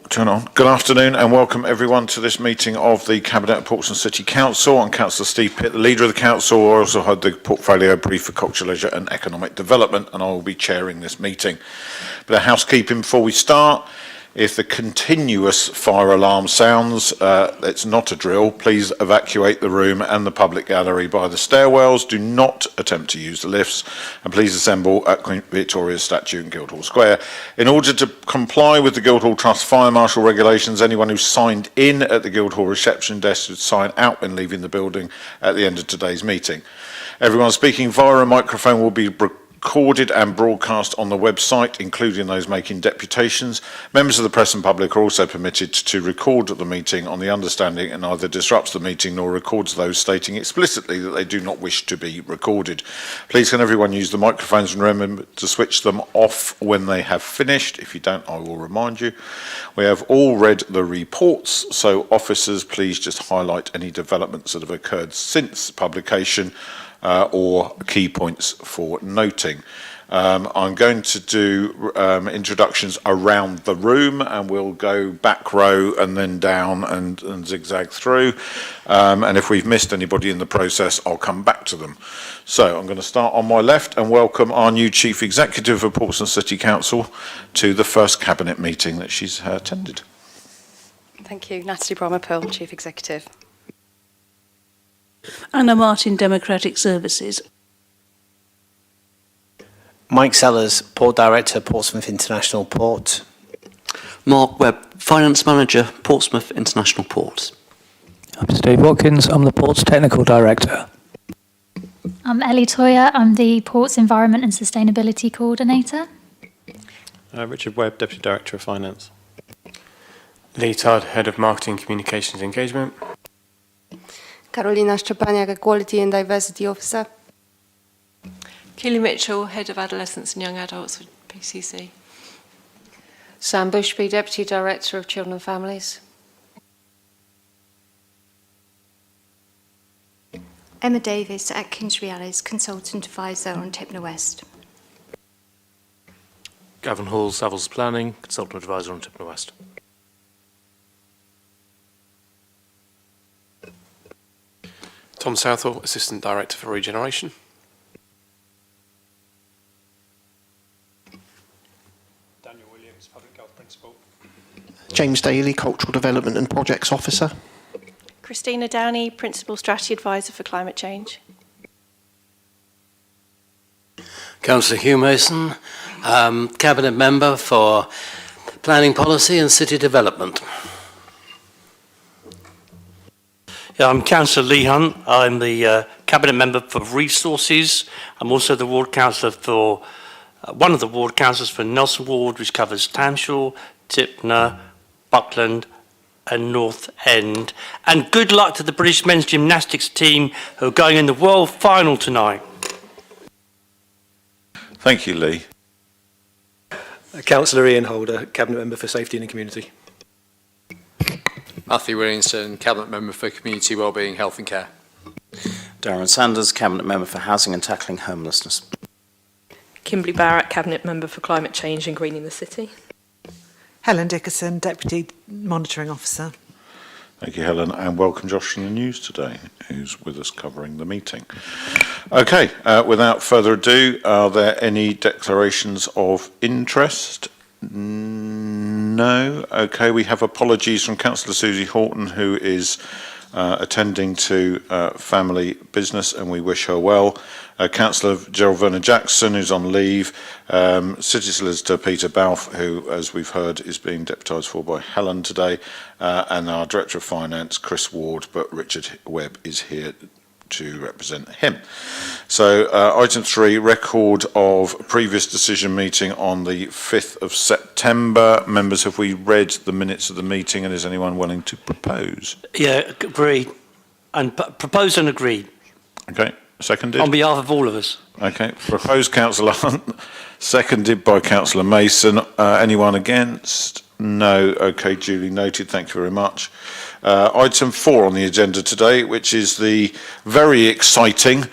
Turn on. Good afternoon and welcome everyone to this meeting of the Cabinet of Portsmouth City Council. I'm Councillor Steve Pitt, the leader of the Council. I also had the portfolio brief for culture, leisure and economic development, and I will be chairing this meeting. But housekeeping before we start. If the continuous fire alarm sounds, it's not a drill. Please evacuate the room and the public gallery by the stairwells. Do not attempt to use the lifts, and please assemble at Queen Victoria's statue in Guildhall Square. In order to comply with the Guildhall Trust fire marshal regulations, anyone who signed in at the Guildhall reception desk should sign out when leaving the building at the end of today's meeting. Everyone speaking via a microphone will be recorded and broadcast on the website, including those making deputations. Members of the press and public are also permitted to record the meeting on the understanding it neither disrupts the meeting nor records those stating explicitly that they do not wish to be recorded. Please can everyone use the microphones and remember to switch them off when they have finished. If you don't, I will remind you. We have all read the reports, so officers, please just highlight any developments that have occurred since publication or key points for noting. I'm going to do introductions around the room, and we'll go back row and then down and zigzag through. And if we've missed anybody in the process, I'll come back to them. So I'm going to start on my left and welcome our new Chief Executive of Portsmouth City Council to the first Cabinet meeting that she's attended. Thank you. Natalie Brommer-Pearl, Chief Executive. Anna Martin, Democratic Services. Mike Sellers, Port Director, Portsmouth International Port. Mark Webb, Finance Manager, Portsmouth International Ports. I'm Steve Watkins, I'm the Ports Technical Director. I'm Ellie Toyer, I'm the Ports Environment and Sustainability Coordinator. Richard Webb, Deputy Director of Finance. Lee Todd, Head of Marketing, Communications Engagement. Karolina Szczepaniak, Equality and Diversity Officer. Keely Mitchell, Head of Adolescents and Young Adults for PCC. Sam Bushby, Deputy Director of Children and Families. Emma Davis, Atkins Reales, Consultant Advisor on Tipner West. Gavin Hall, Savills Planning, Consultant Advisor on Tipner West. Tom Southall, Assistant Director for Regeneration. Daniel Williams, Public Health Principal. James Daly, Cultural Development and Projects Officer. Christina Downey, Principal Strategy Advisor for Climate Change. Councillor Hugh Mason, Cabinet Member for Planning Policy and City Development. Yeah, I'm Councillor Lee Hunt. I'm the Cabinet Member for Resources. I'm also the Ward Councillor for, one of the Ward Councillors for Nelson Ward, which covers Tamshaw, Tipner, Buckland and North End. And good luck to the British men's gymnastics team who are going in the World Final tonight. Thank you, Lee. Councillor Ian Holder, Cabinet Member for Safety and the Community. Matthew Williamson, Cabinet Member for Community Wellbeing, Health and Care. Darren Sanders, Cabinet Member for Housing and Tackling Homelessness. Kimberly Barrett, Cabinet Member for Climate Change and Greening the City. Helen Dickerson, Deputy Monitoring Officer. Thank you, Helen, and welcome Josh in the news today, who's with us covering the meeting. Okay, without further ado, are there any declarations of interest? No. Okay, we have apologies from Councillor Susie Horton, who is attending to family business, and we wish her well. Councillor Gerald Vernon-Jackson, who's on leave. City Solicitor Peter Balfe, who, as we've heard, is being deputised for by Helen today. And our Director of Finance, Chris Ward, but Richard Webb is here to represent him. So item 3, record of previous decision meeting on the 5th of September. Members, have we read the minutes of the meeting, and is anyone willing to propose? Yeah, agreed. And proposed and agreed. Okay, seconded? On behalf of all of us. Okay, proposed Councillor Hunt, seconded by Councillor Mason. Anyone against? No. Okay, duly noted. Thank you very much. Item 4 on the agenda today, which is the very exciting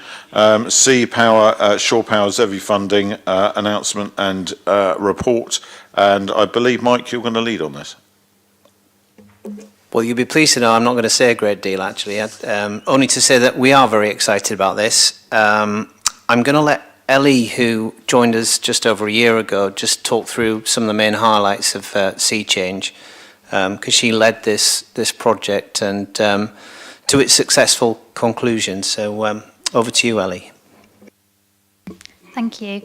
Sea Power, Shore Power ZEVI funding announcement and report. And I believe, Mike, you're going to lead on this. Well, you'll be pleased to know I'm not going to say a great deal, actually. Only to say that we are very excited about this. I'm going to let Ellie, who joined us just over a year ago, just talk through some of the main highlights of Sea Change, because she led this project and to its successful conclusion. So over to you, Ellie. Thank you.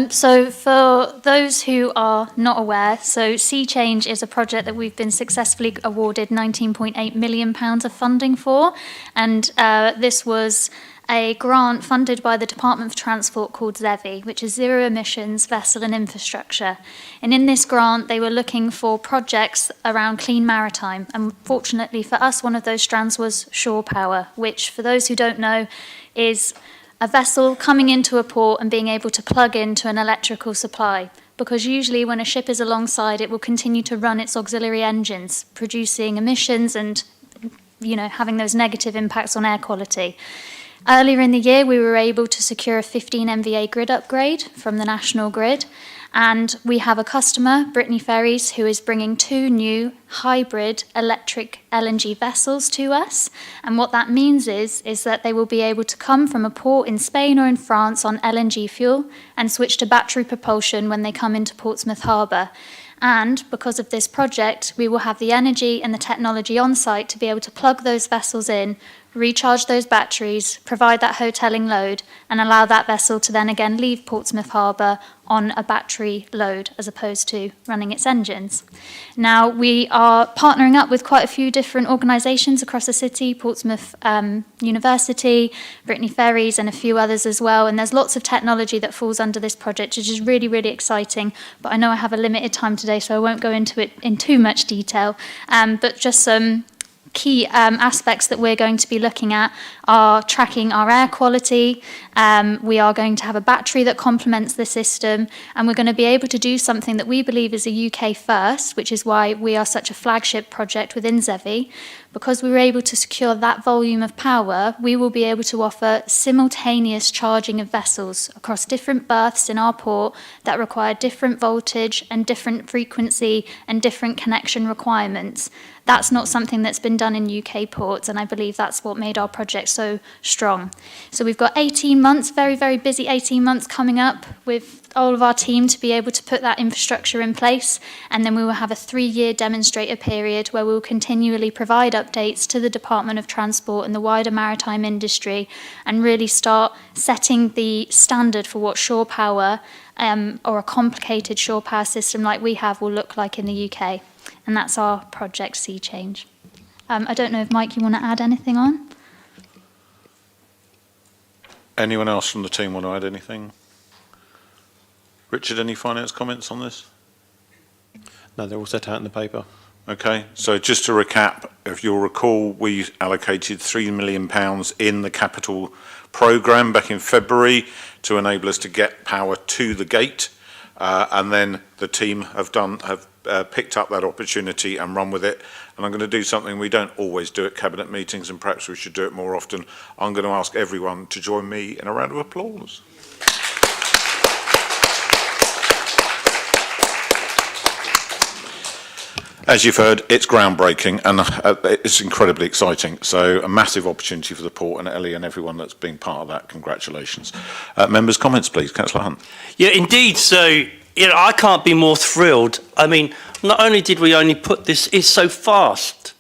So for those who are not aware, so Sea Change is a project that we've been successfully awarded £19.8 million of funding for, and this was a grant funded by the Department for Transport called ZEVI, which is Zero Emissions Vessel and Infrastructure. And in this grant, they were looking for projects around clean maritime. And fortunately for us, one of those strands was shore power, which, for those who don't know, is a vessel coming into a port and being able to plug into an electrical supply. Because usually when a ship is alongside, it will continue to run its auxiliary engines, producing emissions and, having those negative impacts on air quality. Earlier in the year, we were able to secure a 15 MVA grid upgrade from the National Grid, and we have a customer, Brittany Ferries, who is bringing 2 new hybrid electric LNG vessels to us. And what that means is that they will be able to come from a port in Spain or in France on LNG fuel and switch to battery propulsion when they come into Portsmouth Harbour. And because of this project, we will have the energy and the technology on site to be able to plug those vessels in, recharge those batteries, provide that hotelling load, and allow that vessel to then again leave Portsmouth Harbour on a battery load as opposed to running its engines. Now, we are partnering up with quite a few different organisations across the city, Portsmouth University, Brittany Ferries, and a few others as well. And there's lots of technology that falls under this project, which is really, really exciting. But I know I have a limited time today, so I won't go into it in too much detail. But just some key aspects that we're going to be looking at are tracking our air quality. We are going to have a battery that complements the system, and we're going to be able to do something that we believe is a UK first, which is why we are such a flagship project within ZEVI. Because we were able to secure that volume of power, we will be able to offer simultaneous charging of vessels across different berths in our port that require different voltage and different frequency and different connection requirements. That's not something that's been done in UK ports, and I believe that's what made our project so strong. So we've got 18 months, very, very busy 18 months coming up with all of our team to be able to put that infrastructure in place, and then we will have a 3-year demonstrator period where we will continually provide updates to the Department of Transport and the wider maritime industry and really start setting the standard for what shore power or a complicated shore power system like we have will look like in the UK. And that's our project Sea Change. I don't know if, Mike, you want to add anything on? Anyone else from the team want to add anything? Richard, any finance comments on this? No, they're all set out in the paper. Okay, so just to recap, if you'll recall, we allocated £3 million in the capital programme back in February to enable us to get power to the gate, and then the team have picked up that opportunity and run with it. And I'm going to do something we don't always do at cabinet meetings, and perhaps we should do it more often. I'm going to ask everyone to join me in a round of applause. As you've heard, it's groundbreaking and it's incredibly exciting. So a massive opportunity for the port, and Ellie and everyone that's been part of that, congratulations. Members' comments, please. Councillor Hunt. Yeah, indeed. So, I can't be more thrilled. I mean, not only did we only put this, it's so fast.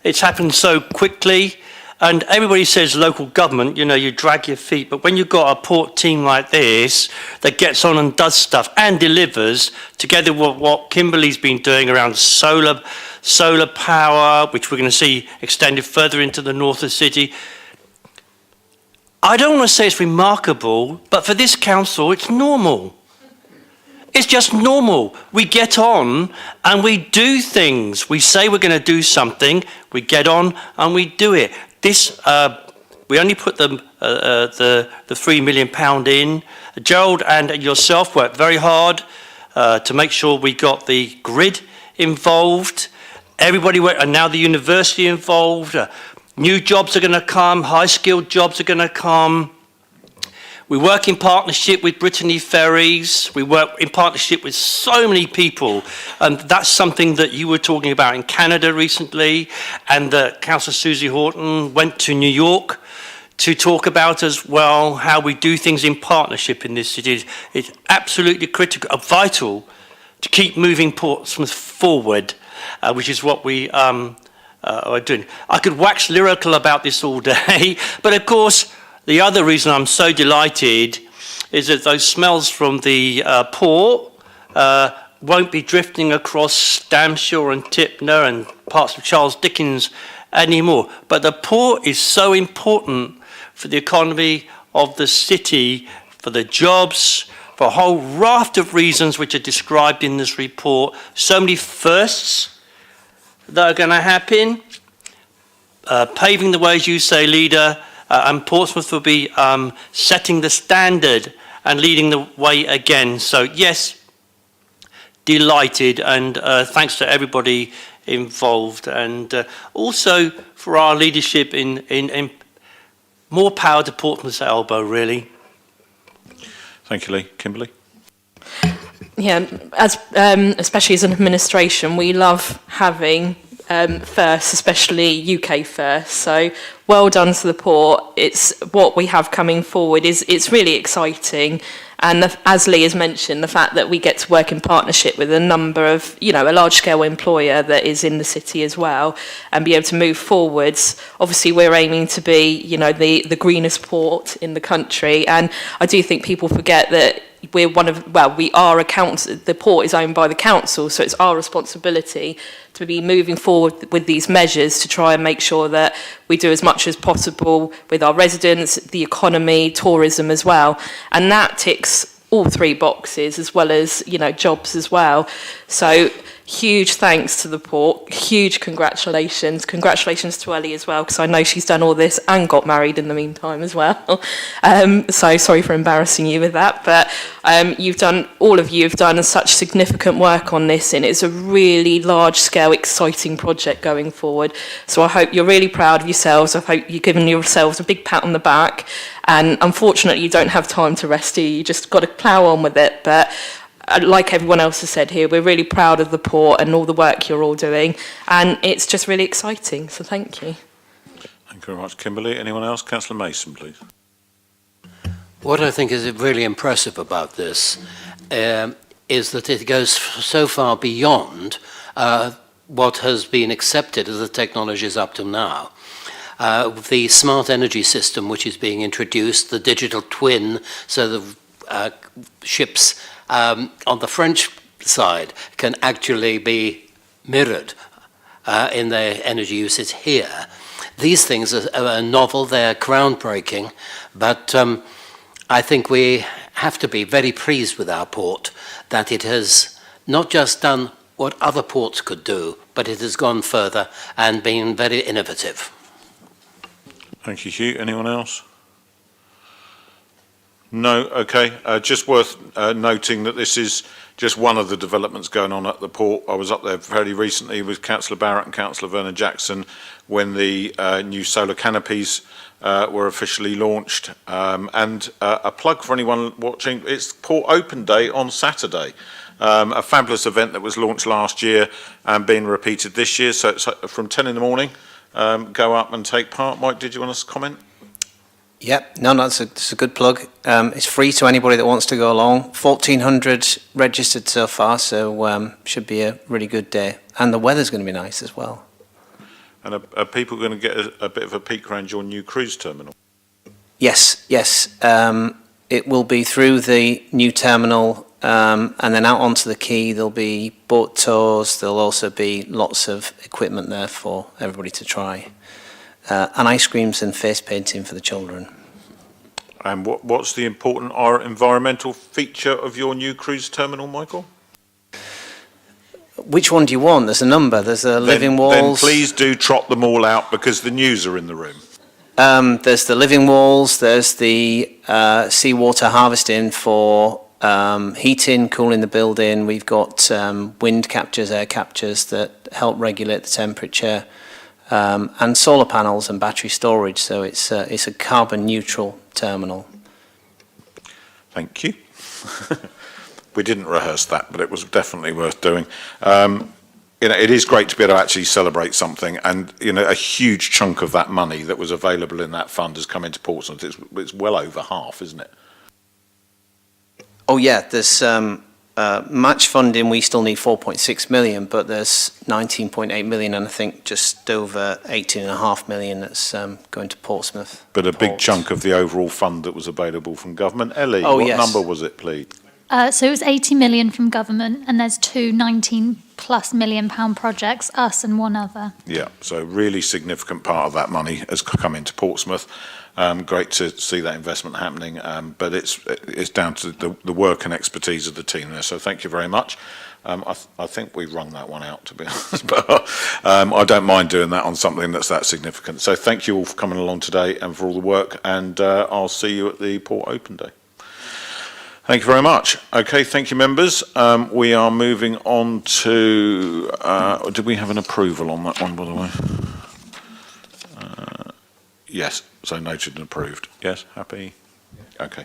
It's happened so quickly. And everybody says local government, you drag your feet. But when you've got a port team like this that gets on and does stuff and delivers, together with what Kimberley's been doing around solar power, which we're going to see extended further into the north of the city, I don't want to say it's remarkable, but for this council, it's normal. It's just normal. We get on and we do things. We say we're going to do something, we get on and we do it. This, we only put the £3 million in. Gerald and yourself worked very hard to make sure we got the grid involved. Everybody went, and now the university involved. New jobs are going to come, high-skilled jobs are going to come. We work in partnership with Brittany Ferries. We work in partnership with so many people. And that's something that you were talking about in Canada recently. And Councillor Susie Horton went to New York to talk about as well how we do things in partnership in this city. It's absolutely critical, vital to keep moving Portsmouth forward, which is what we are doing. I could wax lyrical about this all day, but of course, the other reason I'm so delighted is that those smells from the port won't be drifting across Stamshire and Tipner and parts of Charles Dickens anymore. But the port is so important for the economy of the city, for the jobs, for a whole raft of reasons which are described in this report. So many firsts that are going to happen. Paving the way, as you say, Leader, and Portsmouth will be setting the standard and leading the way again. So yes, delighted, and thanks to everybody involved, and also for our leadership in more power to Portsmouth's elbow, really. Thank you, Lee. Kimberly? Yeah, especially as an administration, we love having firsts, especially UK firsts. So well done to the port. It's what we have coming forward it's really exciting. And as Lee has mentioned, the fact that we get to work in partnership with a number of, a large-scale employer that is in the city as well, and be able to move forwards. Obviously, we're aiming to be, the greenest port in the country. And I do think people forget that we are a council. The port is owned by the council, so it's our responsibility to be moving forward with these measures to try and make sure that we do as much as possible with our residents, the economy, tourism as well. And that ticks all three boxes, as well as, jobs as well. So huge thanks to the port, huge congratulations. Congratulations to Ellie as well, because I know she's done all this and got married in the meantime as well. So sorry for embarrassing you with that, but all of you have done such significant work on this, and it's a really large-scale, exciting project going forward. So I hope you're really proud of yourselves. I hope you're giving yourselves a big pat on the back. And unfortunately, you don't have time to rest here. You just got to plough on with it. But like everyone else has said here, we're really proud of the port and all the work you're all doing. And it's just really exciting. So thank you. Thank you very much, Kimberly. Anyone else? Councillor Mason, please. What I think is really impressive about this is that it goes so far beyond what has been accepted as the technologies up to now. The smart energy system which is being introduced, the digital twin, so the ships on the French side can actually be mirrored in their energy usage here. These things are novel, they're groundbreaking, but I think we have to be very pleased with our port that it has not just done what other ports could do, but it has gone further and been very innovative. Thank you, Hugh. Anyone else? No? Okay. Just worth noting that this is just one of the developments going on at the port. I was up there fairly recently with Councillor Barrett and Councillor Vernon Jackson when the new solar canopies were officially launched. And a plug for anyone watching, it's Port Open Day on Saturday. A fabulous event that was launched last year and being repeated this year. So it's from 10 in the morning. Go up and take part. Mike, did you want to comment? Yep, no, it's a good plug. It's free to anybody that wants to go along. 1,400 registered so far, so should be a really good day. And the weather's going to be nice as well. And are people going to get a bit of a peek around your new cruise terminal? Yes. It will be through the new terminal and then out onto the quay. There'll be boat tours. There'll also be lots of equipment there for everybody to try. And ice creams and face painting for the children. And what's the important environmental feature of your new cruise terminal, Michael? Which one do you want? There's a number. There's the living walls. Then please do trot them all out because the news are in the room. There's the living walls. There's the seawater harvesting for heating, cooling the building. We've got wind captures, air captures that help regulate the temperature. And solar panels and battery storage, so it's a carbon neutral terminal. Thank you. We didn't rehearse that, but it was definitely worth doing. It is great to be able to actually celebrate something, and a huge chunk of that money that was available in that fund has come into Portsmouth. It's well over half, isn't it? Oh yeah, there's match funding. We still need 4.6 million, but there's 19.8 million, and I think just over 18.5 million that's going to Portsmouth. But a big chunk of the overall fund that was available from government. Ellie, Oh, what yes. number was it, please? So it was 80 million from government, and there's two 19+ million pound projects, us and one other. Yeah, so really significant part of that money has come into Portsmouth. Great to see that investment happening, but it's down to the work and expertise of the team there. So thank you very much. I think we wrung that one out, to be honest, but I don't mind doing that on something that's that significant. So thank you all for coming along today and for all the work, and I'll see you at the Port Open Day. Thank you very much. Okay, thank you, members. We are moving on to, did we have an approval on that one, by the way? Yes, so noted and approved. Yes, happy? Okay.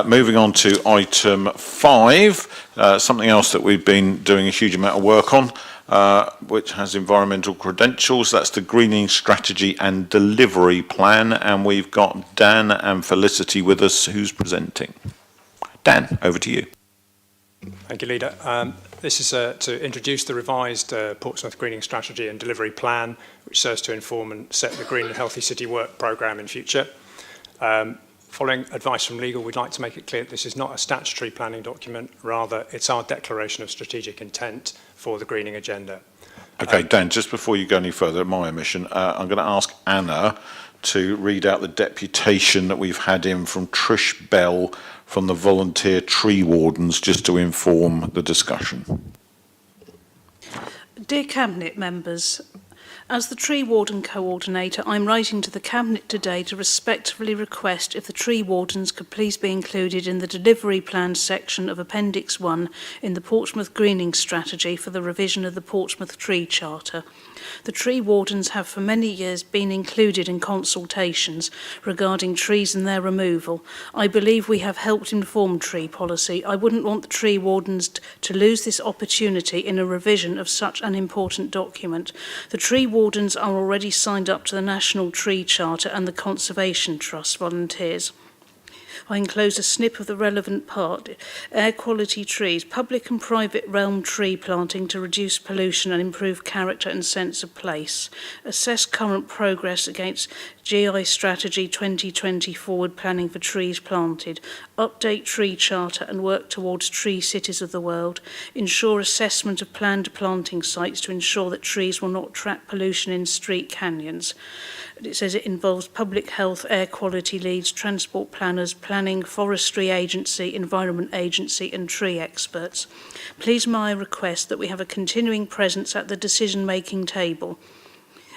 Moving on to item 5, something else that we've been doing a huge amount of work on, which has environmental credentials. That's the Greening Strategy and Delivery Plan, and we've got Dan and Felicity with us, who's presenting. Dan, over to you. Thank you, Leader. This is to introduce the revised Portsmouth Greening Strategy and Delivery Plan, which serves to inform and set the Green and Healthy City Work Programme in future. Following advice from legal, we'd like to make it clear that this is not a statutory planning document, rather it's our declaration of strategic intent for the greening agenda. Okay, Dan, just before you go any further, my omission, I'm going to ask Anna to read out the deputation that we've had in from Trish Bell from the volunteer tree wardens, just to inform the discussion. Dear Cabinet members, as the Tree Warden Coordinator, I'm writing to the Cabinet today to respectfully request if the Tree Wardens could please be included in the Delivery Plan section of Appendix 1 in the Portsmouth Greening Strategy for the revision of the Portsmouth Tree Charter. The Tree Wardens have for many years been included in consultations regarding trees and their removal. I believe we have helped inform tree policy. I wouldn't want the Tree Wardens to lose this opportunity in a revision of such an important document. The Tree Wardens are already signed up to the National Tree Charter and the Conservation Trust volunteers. I enclose a snip of the relevant part. Air quality trees, public and private realm tree planting to reduce pollution and improve character and sense of place. Assess current progress against GI Strategy 2020 forward planning for trees planted. Update tree charter and work towards tree cities of the world. Ensure assessment of planned planting sites to ensure that trees will not trap pollution in street canyons. It says it involves public health, air quality leads, transport planners, planning, forestry agency, environment agency and tree experts. Please my request that we have a continuing presence at the decision-making table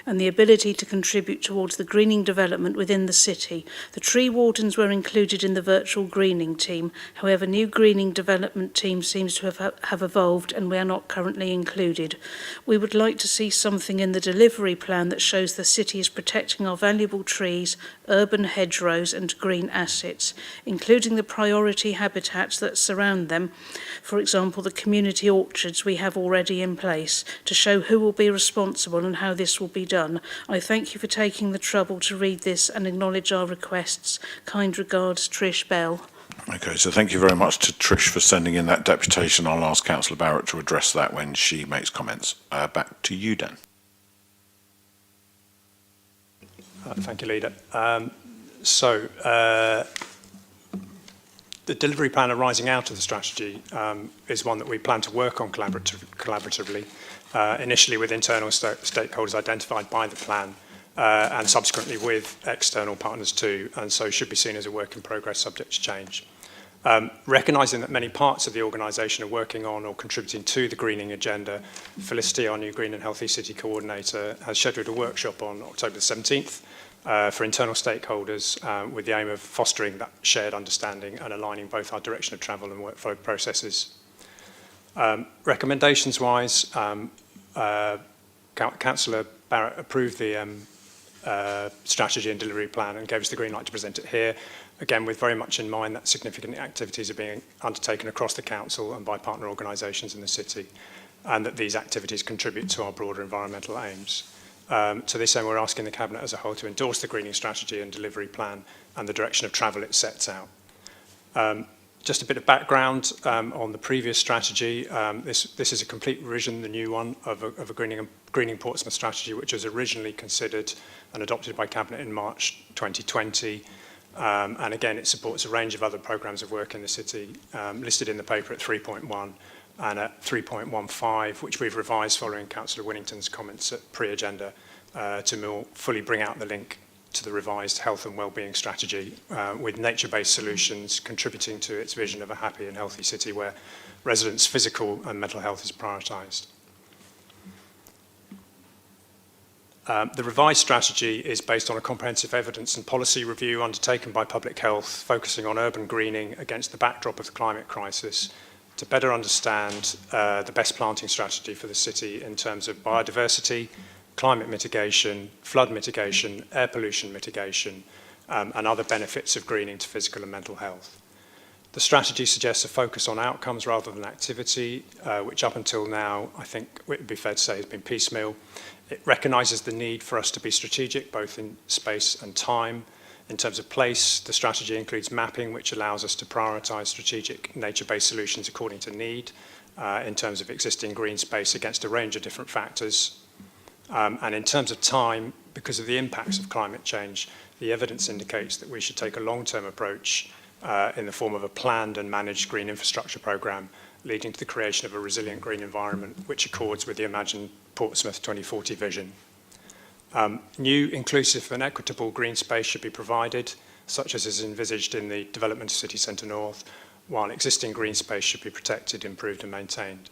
and the ability to contribute towards the greening development within the city. The Tree Wardens were included in the virtual greening team. However, new greening development team seems to have evolved and we are not currently included. We would like to see something in the delivery plan that shows the city is protecting our valuable trees, urban hedgerows and green assets, including the priority habitats that surround them. For example, the community orchards we have already in place, to show who will be responsible and how this will be done. I thank you for taking the trouble to read this and acknowledge our requests. Kind regards, Trish Bell. Okay, so thank you very much to Trish for sending in that deputation. I'll ask Councillor Barrett to address that when she makes comments. Back to you, Dan. Thank you, Leader. The delivery plan arising out of the strategy is one that we plan to work on collaboratively, initially with internal stakeholders identified by the plan and subsequently with external partners too, and so should be seen as a work in progress subject to change. Recognising that many parts of the organisation are working on or contributing to the greening agenda, Felicity, our new Green and Healthy City Coordinator, has scheduled a workshop on October the 17th for internal stakeholders with the aim of fostering that shared understanding and aligning both our direction of travel and workflow processes. Recommendations-wise, Councillor Barrett approved the strategy and delivery plan and gave us the green light to present it here. again, with very much in mind that significant activities are being undertaken across the council and by partner organisations in the city, and that these activities contribute to our broader environmental aims. To this end, we're asking the Cabinet as a whole to endorse the greening strategy and delivery plan and the direction of travel it sets out. Just a bit of background on the previous strategy. This is a complete revision, the new one, of a greening Portsmouth strategy, which was originally considered and adopted by Cabinet in March 2020. And again, it supports a range of other programmes of work in the city, listed in the paper at 3.1 and at 3.15, which we've revised following Councillor Winnington's comments at pre-agenda to more fully bring out the link to the revised health and wellbeing strategy, with nature-based solutions contributing to its vision of a happy and healthy city where residents' physical and mental health is prioritised. The revised strategy is based on a comprehensive evidence and policy review undertaken by Public Health, focusing on urban greening against the backdrop of the climate crisis to better understand the best planting strategy for the city in terms of biodiversity, climate mitigation, flood mitigation, air pollution mitigation, and other benefits of greening to physical and mental health. The strategy suggests a focus on outcomes rather than activity, which up until now, I think it would be fair to say, has been piecemeal. It recognises the need for us to be strategic, both in space and time. In terms of place, the strategy includes mapping, which allows us to prioritise strategic nature-based solutions according to need, in terms of existing green space against a range of different factors. And in terms of time, because of the impacts of climate change, the evidence indicates that we should take a long-term approach in the form of a planned and managed green infrastructure programme, leading to the creation of a resilient green environment, which accords with the imagined Portsmouth 2040 vision. New, inclusive and equitable green space should be provided, such as is envisaged in the development of City Centre North, while existing green space should be protected, improved and maintained.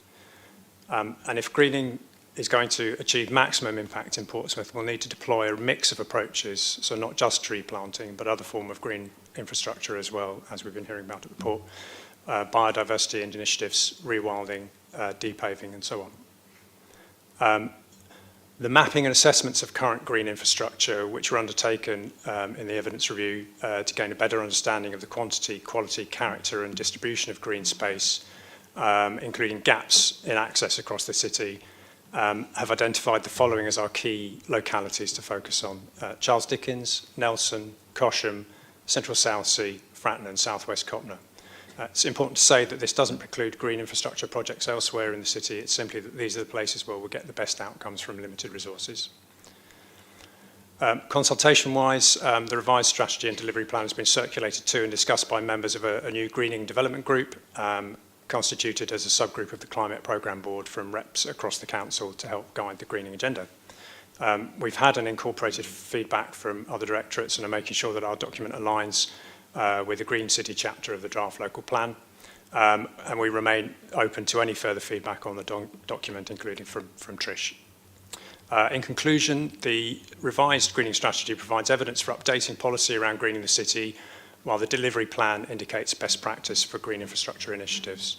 And if greening is going to achieve maximum impact in Portsmouth, we'll need to deploy a mix of approaches, so not just tree planting, but other form of green infrastructure as well, as we've been hearing about at the port, biodiversity and initiatives, rewilding, depaving and so on. The mapping and assessments of current green infrastructure, which were undertaken in the evidence review to gain a better understanding of the quantity, quality, character and distribution of green space, including gaps in access across the city, have identified the following as our key localities to focus on: Charles Dickens, Nelson, Cosham, Central Southsea, Fratton and South West Copner. It's important to say that this doesn't preclude green infrastructure projects elsewhere in the city. It's simply that these are the places where we'll get the best outcomes from limited resources. Consultation-wise, the revised strategy and delivery plan has been circulated to and discussed by members of a new greening development group, constituted as a subgroup of the Climate Programme Board from reps across the council to help guide the greening agenda. We've had an incorporated feedback from other directorates and are making sure that our document aligns with the Green City chapter of the draft local plan. And we remain open to any further feedback on the document, including from Trish. In conclusion, the revised greening strategy provides evidence for updating policy around greening the city, while the delivery plan indicates best practice for green infrastructure initiatives.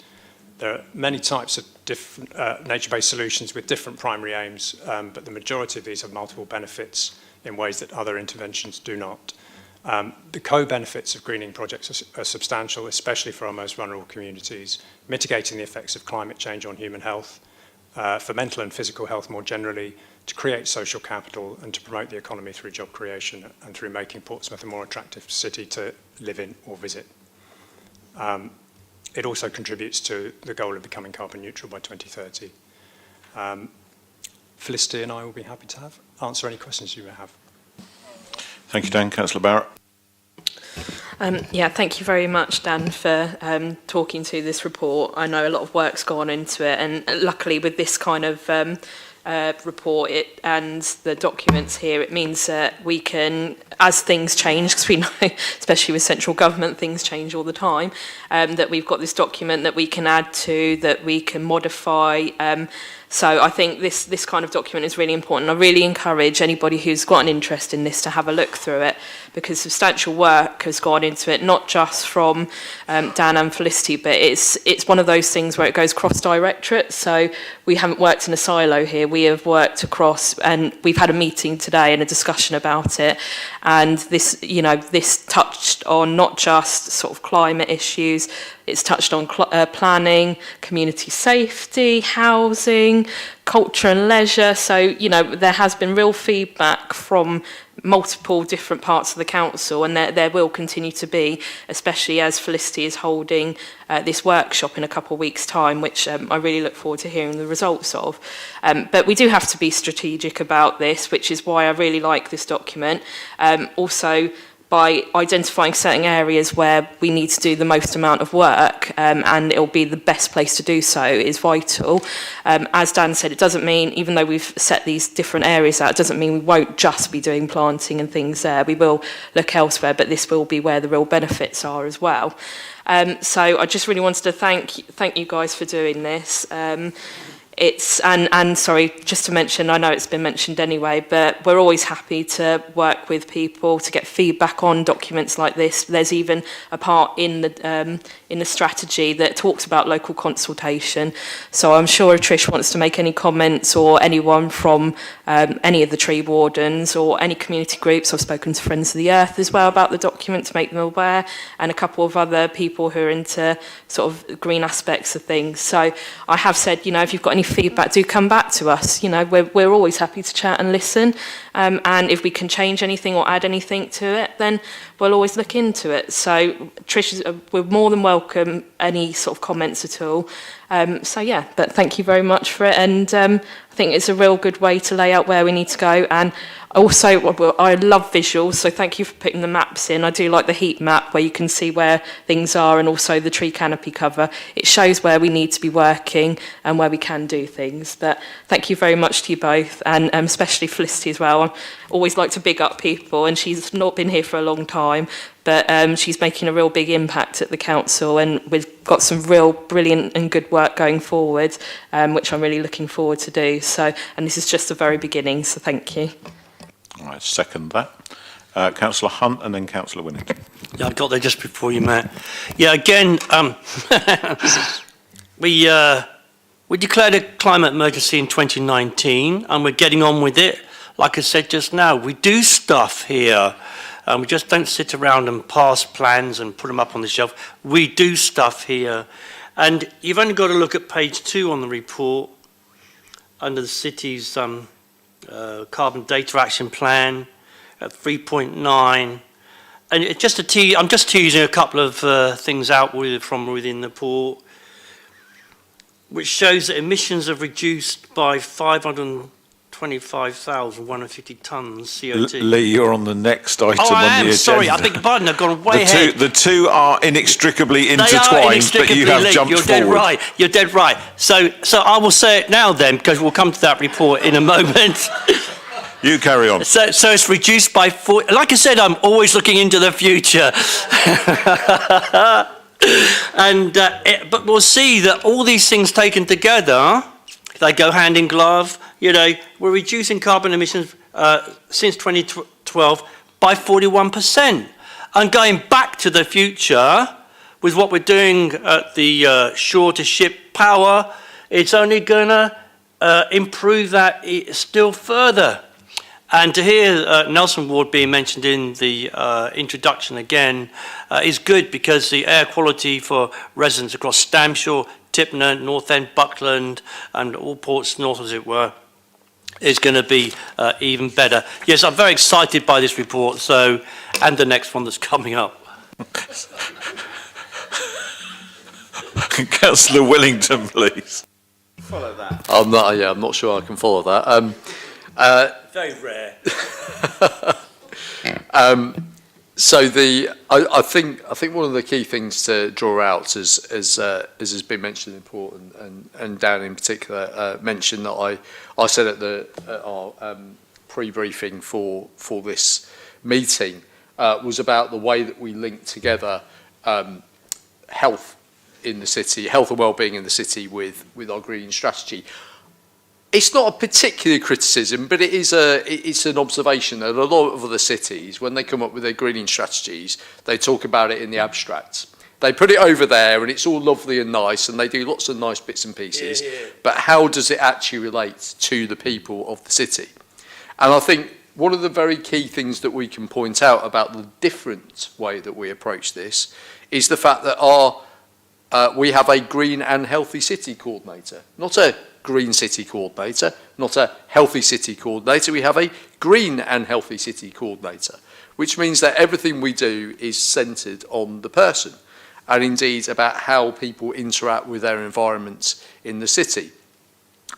There are many types of different nature-based solutions with different primary aims, but the majority of these have multiple benefits in ways that other interventions do not. The co-benefits of greening projects are substantial, especially for our most vulnerable communities, mitigating the effects of climate change on human health, for mental and physical health more generally, to create social capital and to promote the economy through job creation and through making Portsmouth a more attractive city to live in or visit. It also contributes to the goal of becoming carbon neutral by 2030. Felicity and I will be happy to answer any questions you may have. Thank you, Dan. Councillor Barrett. Yeah, thank you very much, Dan, for talking to this report. I know a lot of work's gone into it, and luckily with this kind of report and the documents here, it means that we can, as things change, because we know, especially with central government, things change all the time, that we've got this document that we can add to, that we can modify, So I think this kind of document is really important. I really encourage anybody who's got an interest in this to have a look through it, because substantial work has gone into it, not just from Dan and Felicity, but it's one of those things where it goes cross-directorate. So we haven't worked in a silo here. We have worked across, and we've had a meeting today and a discussion about it. And this touched on not just sort of climate issues, it's touched on planning, community safety, housing, culture and leisure. So, there has been real feedback from multiple different parts of the council, and there will continue to be, especially as Felicity is holding this workshop in a couple of weeks' time, which I really look forward to hearing the results of. But we do have to be strategic about this, which is why I really like this document. Also, by identifying certain areas where we need to do the most amount of work, and it'll be the best place to do so, is vital. As Dan said, it doesn't mean, even though we've set these different areas out, it doesn't mean we won't just be doing planting and things there. We will look elsewhere, but this will be where the real benefits are as well. So I just really wanted to thank you guys for doing this. Sorry, just to mention, I know it's been mentioned anyway, but we're always happy to work with people to get feedback on documents like this. There's even a part in the strategy that talks about local consultation. So I'm sure if Trish wants to make any comments, or anyone from any of the tree wardens or any community groups. I've spoken to Friends of the Earth as well about the document to make them aware, and a couple of other people who are into sort of green aspects of things. So I have said, if you've got any feedback, do come back to us. We're always happy to chat and listen, and if we can change anything or add anything to it, then we'll always look into it. So Trish, we're more than welcome any sort of comments at all. But thank you very much for it, and I think it's a real good way to lay out where we need to go. And also, I love visuals, so thank you for putting the maps in. I do like the heat map where you can see where things are, and also the tree canopy cover. It shows where we need to be working and where we can do things. But thank you very much to you both, and especially Felicity as well. I always like to big up people, and she's not been here for a long time, but she's making a real big impact at the council, and we've got some real brilliant and good work going forward, which I'm really looking forward to do. So, and this is just the very beginning, so thank you. I second that. Councillor Hunt and then Councillor Winnington. Yeah, I got there just before you met. Yeah, again, we declared a climate emergency in 2019, and we're getting on with it. Like I said just now, we do stuff here. We just don't sit around and pass plans and put them up on the shelf. We do stuff here. And you've only got to look at page 2 on the report under the city's carbon data action plan at 3.9. And I'm just teasing a couple of things out from within the report, which shows that emissions have reduced by 525,150 tonnes CO2. Lee, you're on the next item on the agenda. Sorry, I beg your pardon, I've gone way ahead. The two are inextricably intertwined, but you have jumped You're forward. Dead right. You're dead right. So I will say it now then, because we'll come to that report in a moment. You carry on. So it's reduced by 4. Like I said, I'm always looking into the future. But we'll see that all these things taken together, they go hand in glove. We're reducing carbon emissions since 2012 by 41%. And going back to the future with what we're doing at the shore-to-ship power, it's only going to improve that still further. And to hear Nelson Ward being mentioned in the introduction again is good, because the air quality for residents across Stamshore, Tipner, North End, Buckland, and all ports north, as it were, is going to be even better. Yes, I'm very excited by this report, and the next one that's coming up. Councillor Willington, please. Follow that. I'm not sure I can follow that. Very rare. I think one of the key things to draw out as has been mentioned in the report, and Dan in particular mentioned that I said at our pre-briefing for this meeting was about the way that we link together health in the city, health and well-being in the city with our green strategy. it's not a particular criticism, but it's an observation that a lot of other cities, when they come up with their greening strategies, they talk about it in the abstract. They put it over there and it's all lovely and nice and they do lots of nice bits and pieces, but how does it actually relate to the people of the city? And I think one of the very key things that we can point out about the different way that we approach this is the fact that we have a green and healthy city coordinator, not a green city coordinator, not a healthy city coordinator. We have a green and healthy city coordinator, which means that everything we do is centred on the person and indeed about how people interact with their environments in the city.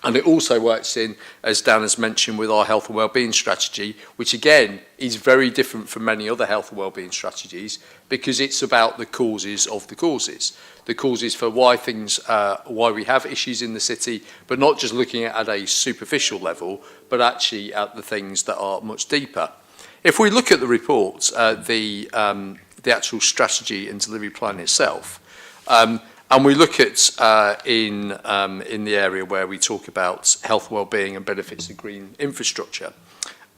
And it also works in, as Dan has mentioned, with our health and wellbeing strategy, which again is very different from many other health and wellbeing strategies because it's about the causes of the causes. The causes for why we have issues in the city, but not just looking at a superficial level, but actually at the things that are much deeper. If we look at the report, the actual strategy and delivery plan itself, and we look at in the area where we talk about health, wellbeing and benefits of green infrastructure,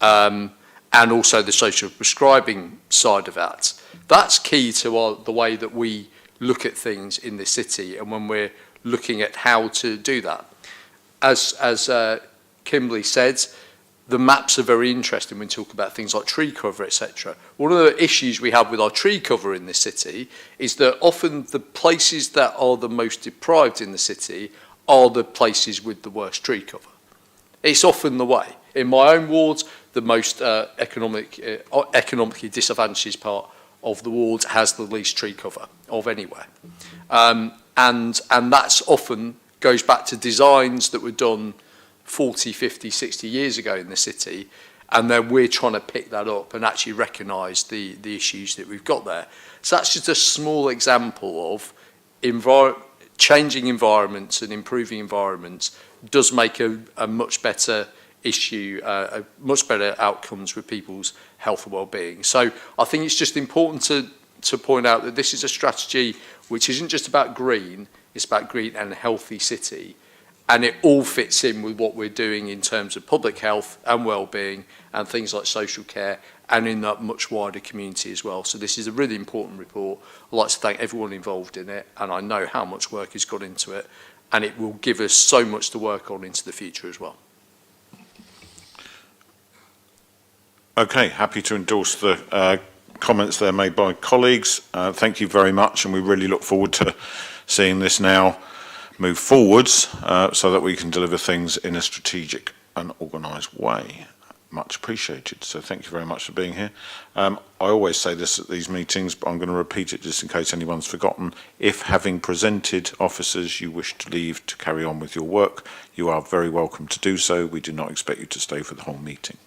and also the social prescribing side of that. That's key to the way that we look at things in the city and when we're looking at how to do that. As Kimberly said, the maps are very interesting when we talk about things like tree cover, etc. One of the issues we have with our tree cover in this city is that often the places that are the most deprived in the city are the places with the worst tree cover. It's often the way. In my own ward, the most economically disadvantaged part of the ward has the least tree cover of anywhere. And that's often goes back to designs that were done 40, 50, 60 years ago in the city, and then we're trying to pick that up and actually recognise the issues that we've got there. So that's just a small example of changing environments and improving environments does make a much better issue, much better outcomes with people's health and well-being. So I think it's just important to point out that this is a strategy which isn't just about green, it's about green and a healthy city. And it all fits in with what we're doing in terms of public health and well-being and things like social care and in that much wider community as well. So this is a really important report. I'd like to thank everyone involved in it, and I know how much work has gone into it, and it will give us so much to work on into the future as well. Okay, happy to endorse the comments there made by colleagues. Thank you very much, and we really look forward to seeing this now move forwards so that we can deliver things in a strategic and organised way. Much appreciated. So thank you very much for being here. I always say this at these meetings, but I'm going to repeat it just in case anyone's forgotten. If having presented officers you wish to leave to carry on with your work, you are very welcome to do so. We do not expect you to stay for the whole meeting.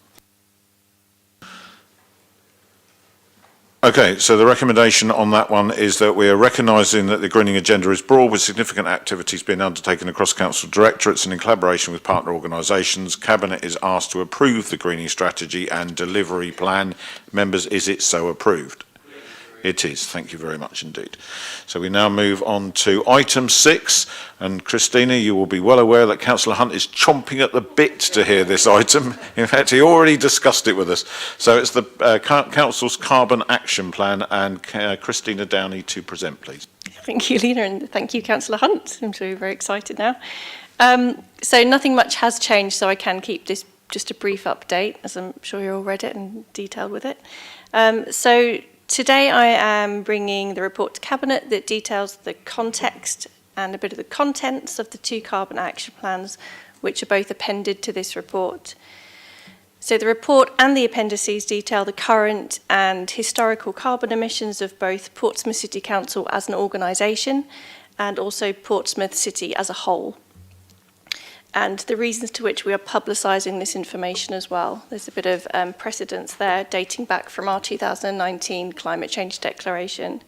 Okay, so the recommendation on that one is that we are recognising that the greening agenda is broad with significant activities being undertaken across council directorates and in collaboration with partner organisations. Cabinet is asked to approve the greening strategy and delivery plan. Members, is it so approved? It is. Thank you very much indeed. So we now move on to item 6, and Christina, you will be well aware that Councillor Hunt is chomping at the bit to hear this item. In fact, he already discussed it with us. So it's the Council's Carbon Action Plan, and Christina Downey to present, please. Thank you, Lena, and thank you, Councillor Hunt. I'm sure you're very excited now. So nothing much has changed, so I can keep this just a brief update, as I'm sure you all read it and detailed with it. So today I am bringing the report to Cabinet that details the context and a bit of the contents of the 2 carbon action plans, which are both appended to this report. So the report and the appendices detail the current and historical carbon emissions of both Portsmouth City Council as an organisation and also Portsmouth City as a whole, and the reasons to which we are publicising this information as well. There's a bit of precedence there dating back from our 2019 climate change declaration.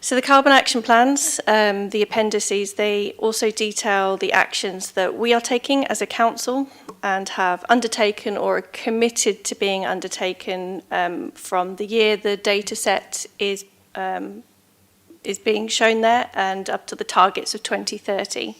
So the carbon action plans, the appendices, they also detail the actions that we are taking as a council and have undertaken or are committed to being undertaken from the year the data set is being shown there and up to the targets of 2030.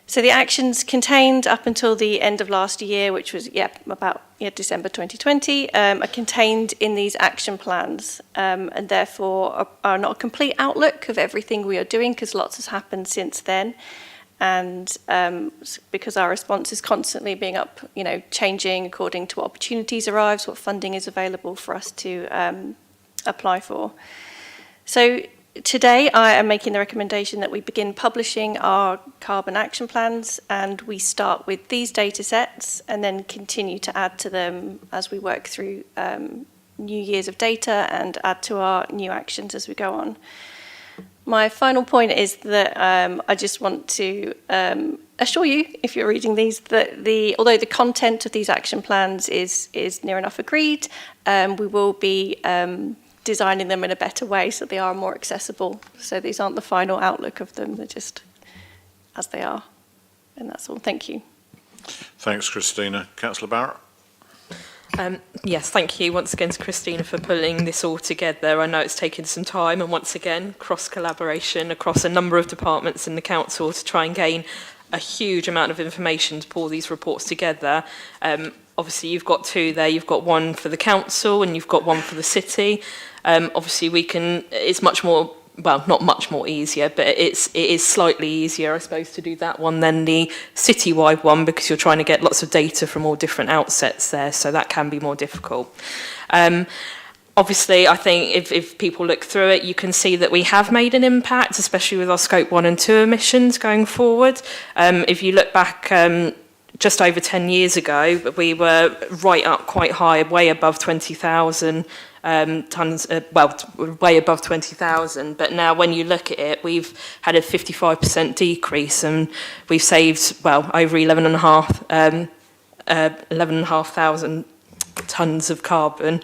So the actions contained up until the end of last year, which was about December 2020, are contained in these action plans, and therefore are not a complete outlook of everything we are doing, because lots has happened since then, and because our response is constantly being changing according to what opportunities arise, what funding is available for us to apply for. So today, I am making the recommendation that we begin publishing our carbon action plans, and we start with these data sets and then continue to add to them as we work through new years of data and add to our new actions as we go on. My final point is that I just want to assure you, if you're reading these, that although the content of these action plans is near enough agreed, we will be designing them in a better way so they are more accessible. So these aren't the final outlook of them, they're just as they are. And that's all. Thank you. Thanks, Christina. Councillor Barrett? Yes, thank you once again to Christina for pulling this all together. I know it's taken some time, and once again, cross-collaboration across a number of departments in the council to try and gain a huge amount of information to pull these reports together. Obviously, you've got two there. You've got one for the council and you've got one for the city. Obviously, it's much more, well, not much more easier, but it is slightly easier, I suppose, to do that one than the citywide one, because you're trying to get lots of data from all different outsets there, so that can be more difficult. Obviously, I think if people look through it, you can see that we have made an impact, especially with our Scope 1 and 2 emissions going forward. If you look back just over 10 years ago, we were right up quite high, way above 20,000 tonnes, way above 20,000. But now when you look at it, we've had a 55% decrease, and we've saved, over 11,500 tonnes of carbon.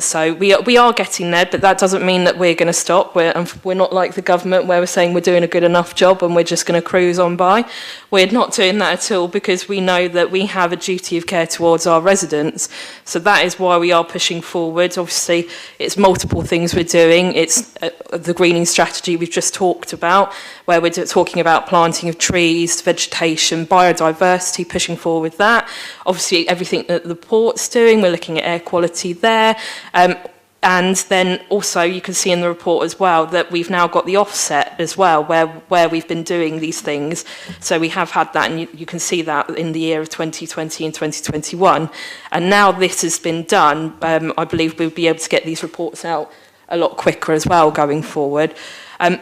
So we are getting there, but that doesn't mean that we're going to stop. We're not like the government where we're saying we're doing a good enough job and we're just going to cruise on by. We're not doing that at all, because we know that we have a duty of care towards our residents. So that is why we are pushing forward. Obviously, it's multiple things we're doing. It's the greening strategy we've just talked about, where we're talking about planting of trees, vegetation, biodiversity, pushing forward with that. Obviously, everything that the port's doing, we're looking at air quality there. And then also you can see in the report as well that we've now got the offset as well, where we've been doing these things. So we have had that, and you can see that in the year of 2020 and 2021. And now this has been done, I believe we'll be able to get these reports out a lot quicker as well going forward.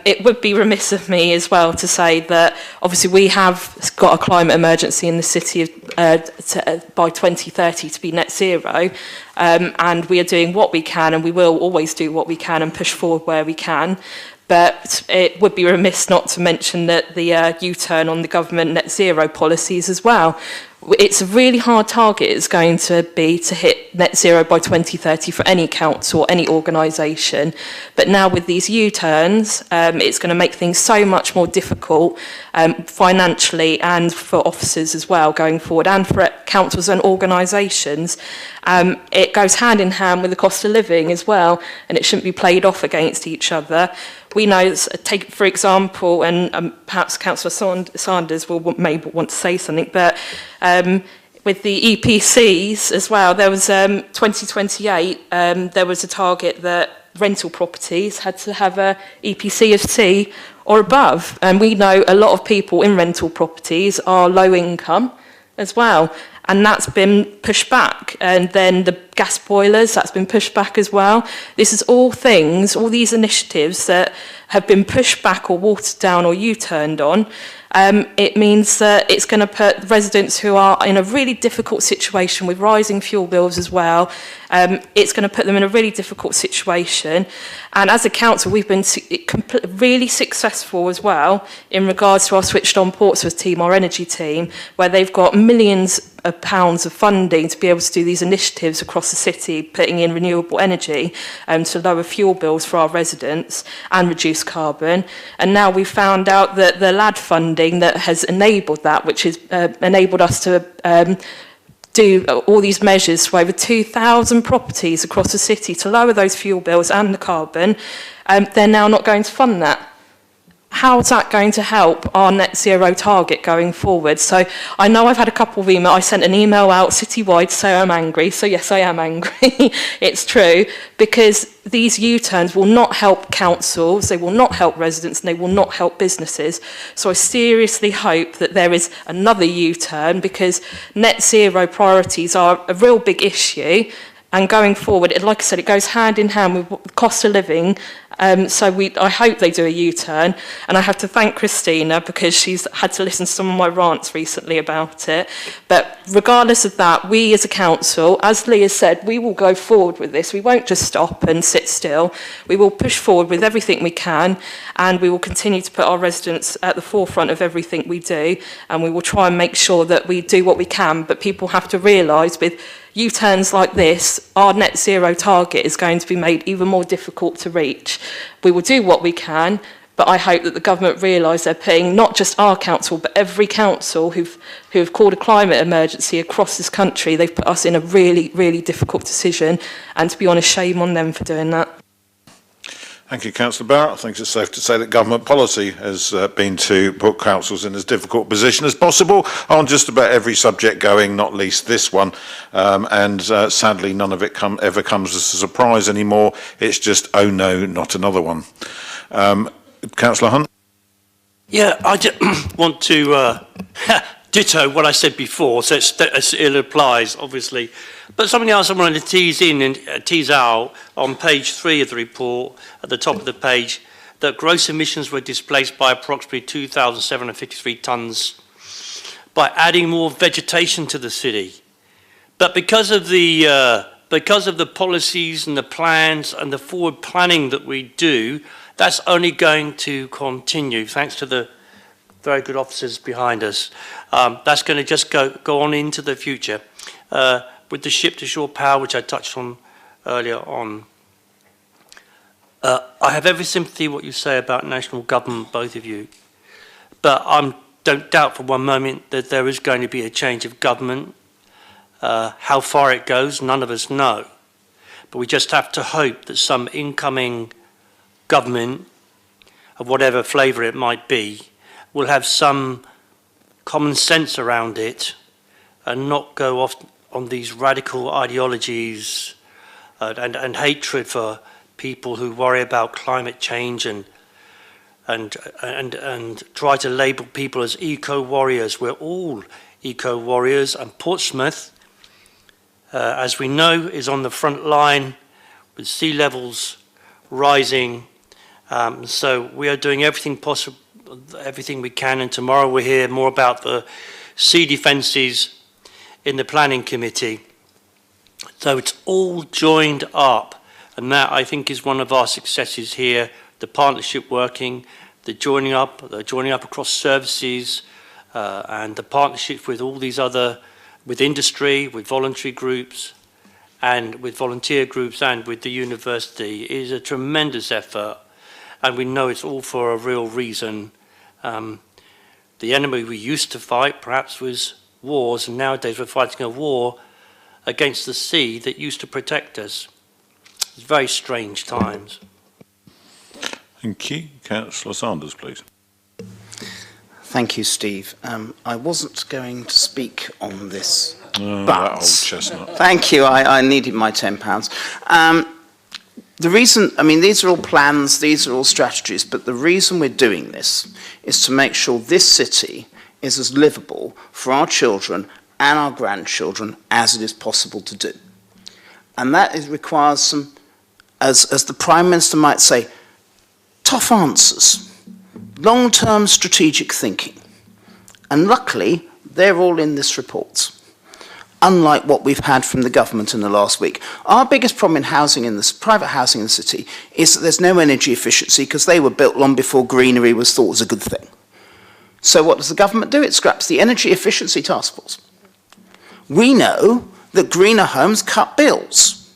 It would be remiss of me as well to say that obviously we have got a climate emergency in the city by 2030 to be net zero, and we are doing what we can, and we will always do what we can and push forward where we can. But it would be remiss not to mention that the U-turn on the government net zero policies as well. It's a really hard target it's going to be to hit net zero by 2030 for any council or any organisation. But now with these U-turns, it's going to make things so much more difficult financially, and for officers as well going forward, and for councils and organisations. It goes hand in hand with the cost of living as well, and it shouldn't be played off against each other. We know, take for example, and perhaps Councillor Sanders may want to say something, but with the EPCs as well, there was 2028, there was a target that rental properties had to have a EPC of C or above, and we know a lot of people in rental properties are low income as well, and that's been pushed back. And then the gas boilers, that's been pushed back as well. This is all things, all these initiatives that have been pushed back or watered down or U-turned on. It means that it's going to put residents who are in a really difficult situation with rising fuel bills as well. It's going to put them in a really difficult situation. And as a council, we've been really successful as well in regards to our Switched On Portsmouth team, our energy team, where they've got millions of pounds of funding to be able to do these initiatives across the city, putting in renewable energy to lower fuel bills for our residents and reduce carbon. And now we've found out that the LAD funding that has enabled that, which has enabled us to do all these measures for over 2,000 properties across the city to lower those fuel bills and the carbon, they're now not going to fund that. how's that going to help our net zero target going forward? So I know I've had a couple of emails. I sent an email out citywide to say I'm angry. So yes, I am angry. It's true, because these U-turns will not help councils, they will not help residents, and they will not help businesses. So I seriously hope that there is another U-turn, because net zero priorities are a real big issue. And going forward, like I said, it goes hand in hand with the cost of living. I hope they do a U-turn. And I have to thank Christina, because she's had to listen to some of my rants recently about it. But regardless of that, we as a council, as Lee has said, we will go forward with this. We won't just stop and sit still. We will push forward with everything we can, and we will continue to put our residents at the forefront of everything we do. And we will try and make sure that we do what we can. But people have to realise, with U-turns like this, our net zero target is going to be made even more difficult to reach. We will do what we can, but I hope that the government realise they're putting not just our council, but every council who've called a climate emergency across this country. They've put us in a really, really difficult decision, and to be honest, shame on them for doing that. Thank you, Councillor Barrett. I think it's safe to say that government policy has been to put councils in as difficult a position as possible on just about every subject going, not least this one. Sadly, none of it ever comes as a surprise anymore. It's just, oh no, not another one. Councillor Hunt? Yeah, I just want to ditto what I said before, so it applies, obviously. But something else I wanted to tease out on page 3 of the report, at the top of the page, that gross emissions were displaced by approximately 2,753 tonnes by adding more vegetation to the city. But because of the policies and the plans and the forward planning that we do, that's only going to continue, thanks to the very good officers behind us. That's going to just go on into the future. With the ship-to-shore power, which I touched on earlier on, I have every sympathy what you say about national government, both of you. But I don't doubt for one moment that there is going to be a change of government. How far it goes, none of us know. But we just have to hope that some incoming government, of whatever flavour it might be, will have some common sense around it and not go off on these radical ideologies and hatred for people who worry about climate change and try to label people as eco-warriors. We're all eco-warriors, and Portsmouth, as we know, is on the front line with sea levels rising. So we are doing everything possible, everything we can, and tomorrow we'll hear more about the sea defences in the planning committee. So it's all joined up, and that I think is one of our successes here, the partnership working, the joining up across services, and the partnership with all these other, with industry, with voluntary groups, and with volunteer groups, and with the university is a tremendous effort, and we know it's all for a real reason. The enemy we used to fight perhaps was wars, and nowadays we're fighting a war against the sea that used to protect us. It's very strange times. Thank you. Councillor Sanders, please. Thank you, Steve. I wasn't going to speak on this, but that old chestnut. Thank you. I needed my £10. The reason, I mean, these are all plans, these are all strategies, but the reason we're doing this is to make sure this city is as livable for our children and our grandchildren as it is possible to do. And that requires some, as the Prime Minister might say, tough answers, long-term strategic thinking. And luckily, they're all in this report, unlike what we've had from the government in the last week. Our biggest problem in housing, in this private housing in the city, is that there's no energy efficiency because they were built long before greenery was thought was a good thing. So what does the government do? It scraps the Energy Efficiency Task Force. We know that greener homes cut bills.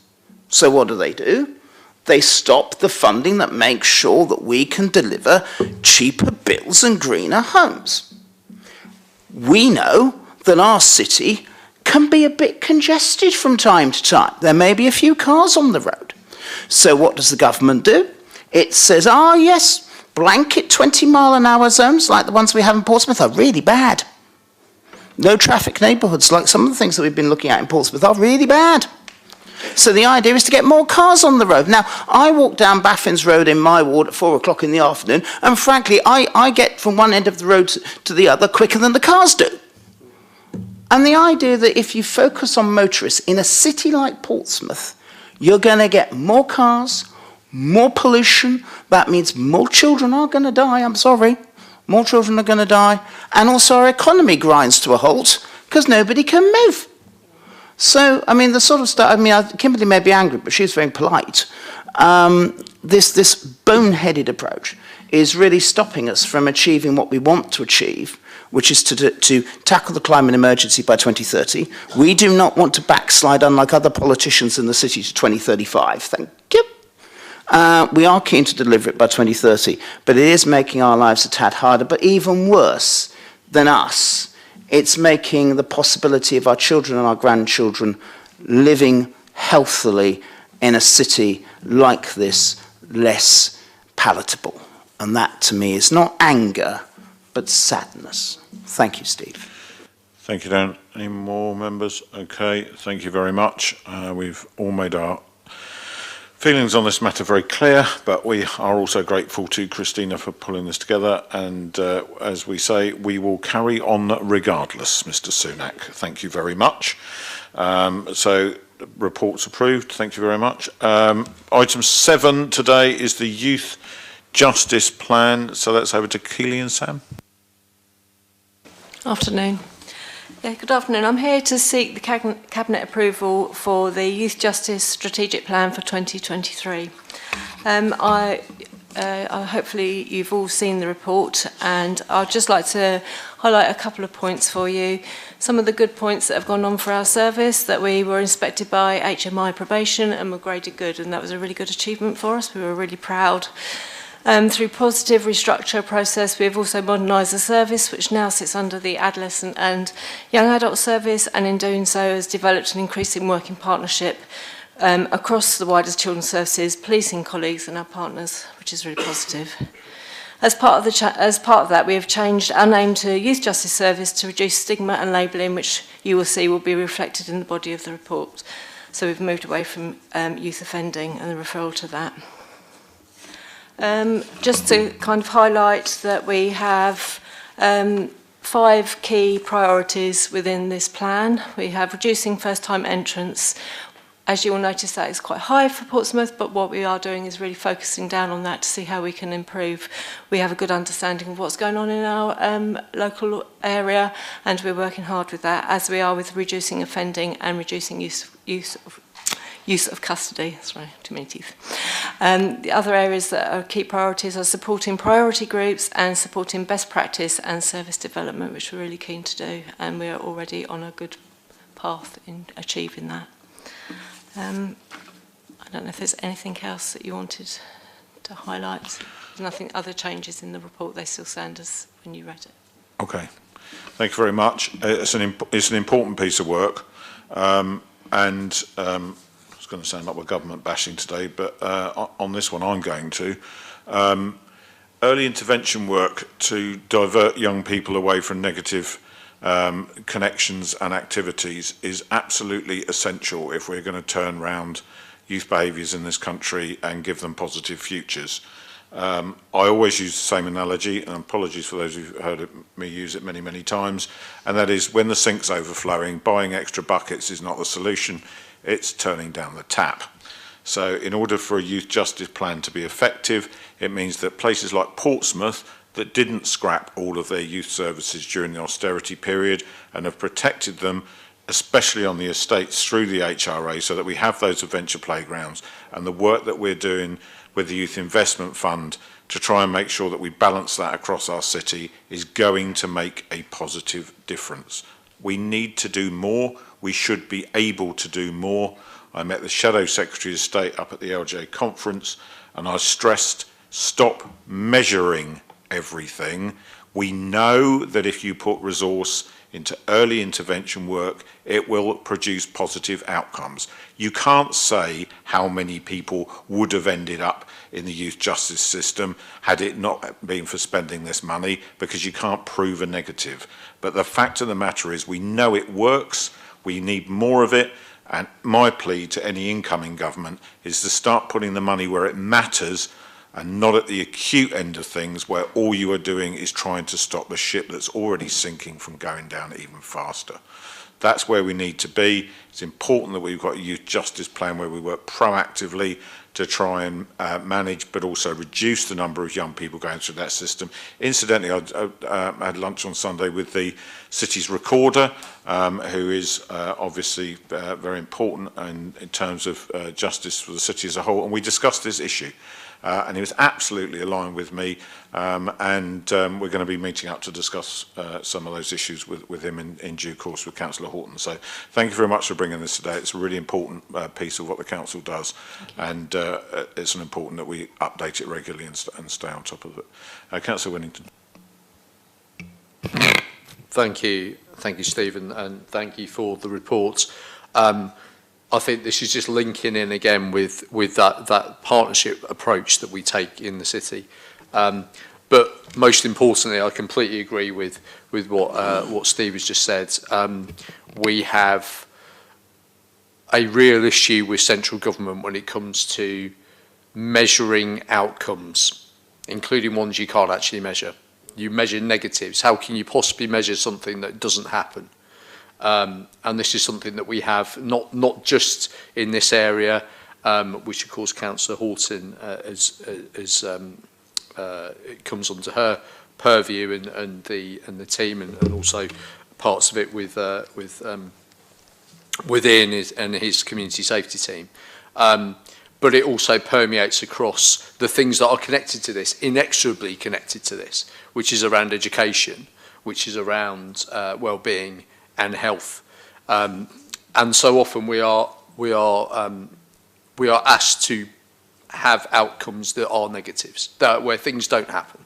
So what do? They stop the funding that makes sure that we can deliver cheaper bills and greener homes. We know that our city can be a bit congested from time to time. There may be a few cars on the road. So what does the government do? It says, yes, Blanket 20-mile-an-hour zones like the ones we have in Portsmouth are really bad. No traffic neighbourhoods like some of the things that we've been looking at in Portsmouth are really bad. So the idea is to get more cars on the road. Now, I walk down Baffins Road in my ward at 4 o'clock in the afternoon, and frankly, I get from one end of the road to the other quicker than the cars do. And the idea that if you focus on motorists in a city like Portsmouth, you're going to get more cars, more pollution. That means more children are going to die, I'm sorry. More children are going to die. And also our economy grinds to a halt because nobody can move. So, I mean, the sort of stuff, I mean, Kimberly may be angry, but she's very polite. This boneheaded approach is really stopping us from achieving what we want to achieve, which is to tackle the climate emergency by 2030. We do not want to backslide, unlike other politicians in the city, to 2035. Thank you. We are keen to deliver it by 2030, but it is making our lives a tad harder. But even worse than us, it's making the possibility of our children and our grandchildren living healthily in a city like this less palatable. And that, to me, is not anger, but sadness. Thank you, Steve. Thank you, Dan. Any more members? Okay, thank you very much. We've all made our feelings on this matter very clear, but we are also grateful to Christina for pulling this together. And as we say, we will carry on regardless, Mr. Sunak. Thank you very much. So, reports approved. Thank you very much. Item 7 today is the Youth Justice Plan. So that's over to Keely and Sam. Afternoon. Yeah, good afternoon. I'm here to seek the Cabinet approval for the Youth Justice Strategic Plan for 2023. Hopefully you've all seen the report, and I'd just like to highlight a couple of points for you. Some of the good points that have gone on for our service, that we were inspected by HMI Probation and were graded good, and that was a really good achievement for us. We were really proud. Through positive restructure process, we have also modernised the service, which now sits under the Adolescent and Young Adult Service, and in doing so has developed an increasing working partnership across the wider children's services, policing colleagues and our partners, which is really positive. As part of that, we have changed our name to Youth Justice Service to reduce stigma and labelling, which you will see will be reflected in the body of the report. So we've moved away from youth offending and the referral to that. Just to kind of highlight that we have 5 key priorities within this plan. We have reducing first-time entrants. As you will notice, that is quite high for Portsmouth, but what we are doing is really focusing down on that to see how we can improve. We have a good understanding of what's going on in our local area, and we're working hard with that, as we are with reducing offending and reducing use of custody. Sorry, too many teeth. The other areas that are key priorities are supporting priority groups and supporting best practice and service development, which we're really keen to do, and we are already on a good path in achieving that. I don't know if there's anything else that you wanted to highlight. There's nothing, other changes in the report, they still stand as when you read it. Okay, thank you very much. It's an important piece of work, and it's going to sound like we're government bashing today, but on this one I'm going to. Early intervention work to divert young people away from negative connections and activities is absolutely essential if we're going to turn around youth behaviours in this country and give them positive futures. I always use the same analogy, and apologies for those who've heard me use it many, many times, and that is when the sink's overflowing, buying extra buckets is not the solution, it's turning down the tap. So in order for a youth justice plan to be effective, it means that places like Portsmouth that didn't scrap all of their youth services during the austerity period and have protected them, especially on the estates through the HRA, so that we have those adventure playgrounds, and the work that we're doing with the Youth Investment Fund to try and make sure that we balance that across our city is going to make a positive difference. We need to do more. We should be able to do more. I met the Shadow Secretary of State up at the LJ conference, and I stressed, stop measuring everything. We know that if you put resource into early intervention work, it will produce positive outcomes. You can't say how many people would have ended up in the youth justice system had it not been for spending this money, because you can't prove a negative. But the fact of the matter is we know it works, we need more of it, and my plea to any incoming government is to start putting the money where it matters and not at the acute end of things where all you are doing is trying to stop the ship that's already sinking from going down even faster. That's where we need to be. It's important that we've got a youth justice plan where we work proactively to try and manage but also reduce the number of young people going through that system. Incidentally, I had lunch on Sunday with the city's recorder, who is obviously very important in terms of justice for the city as a whole, and we discussed this issue. And he was absolutely aligned with me, and we're going to be meeting up to discuss some of those issues with him in due course with Councillor Horton. So thank you very much for bringing this today. It's a really important piece of what the council does, and it's important that we update it regularly and stay on top of it. Councillor Winnington. Thank you, Stephen, and thank you for the report. I think this is just linking in again with that partnership approach that we take in the city. But most importantly, I completely agree with what Steve has just said. We have a real issue with central government when it comes to measuring outcomes, including ones you can't actually measure. You measure negatives. How can you possibly measure something that doesn't happen? And this is something that we have not just in this area, which of course Councillor Horton it comes under her purview and the team and also parts of it within his community safety team. But it also permeates across the things that are connected to this, inexorably connected to this, which is around education, which is around well-being and health, and so often we are asked to have outcomes that are negatives, where things don't happen,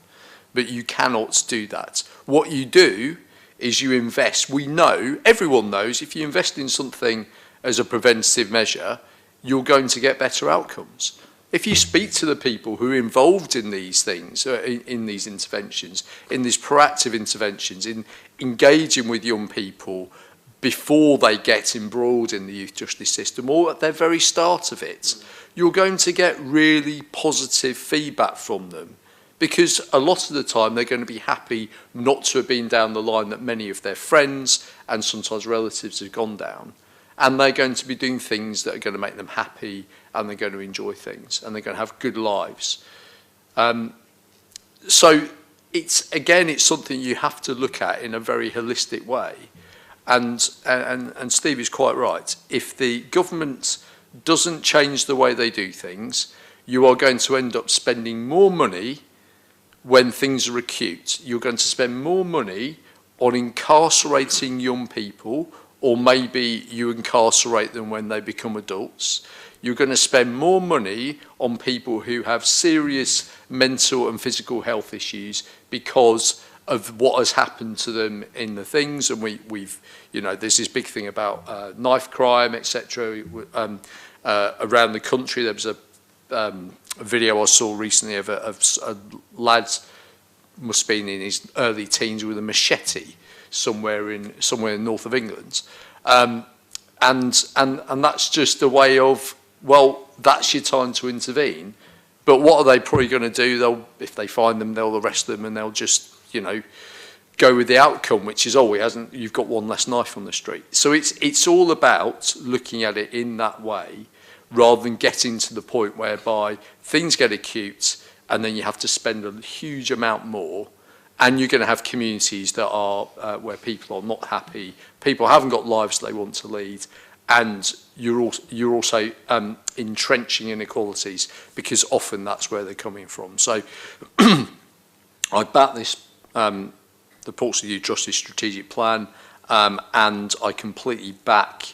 but you cannot do that. What you do is you invest. We know, everyone knows, if you invest in something as a preventative measure, you're going to get better outcomes. If you speak to the people who are involved in these things, in these interventions, in these proactive interventions, in engaging with young people before they get embroiled in the youth justice system or at their very start of it, you're going to get really positive feedback from them, because a lot of the time they're going to be happy not to have been down the line that many of their friends and sometimes relatives have gone down. And they're going to be doing things that are going to make them happy, and they're going to enjoy things, and they're going to have good lives. So it's something you have to look at in a very holistic way. And Steve is quite right. If the government doesn't change the way they do things, you are going to end up spending more money when things are acute. You're going to spend more money on incarcerating young people, or maybe you incarcerate them when they become adults. You're going to spend more money on people who have serious mental and physical health issues because of what has happened to them in the things. And we've there's this big thing about knife crime, etc. Around the country. There was a video I saw recently of a lad, must be in his early teens, with a machete somewhere in north of England, and that's just a way of, well, that's your time to intervene. But what are they probably going to do? If they find them, they'll arrest them, and they'll just go with the outcome, which is, you've got one less knife on the street. So it's all about looking at it in that way, rather than getting to the point whereby things get acute and then you have to spend a huge amount more. And you're going to have communities that are where people are not happy, people haven't got lives they want to lead, and you're also entrenching inequalities, because often that's where they're coming from. So I back this, the Portsmouth Youth Justice Strategic Plan, and I completely back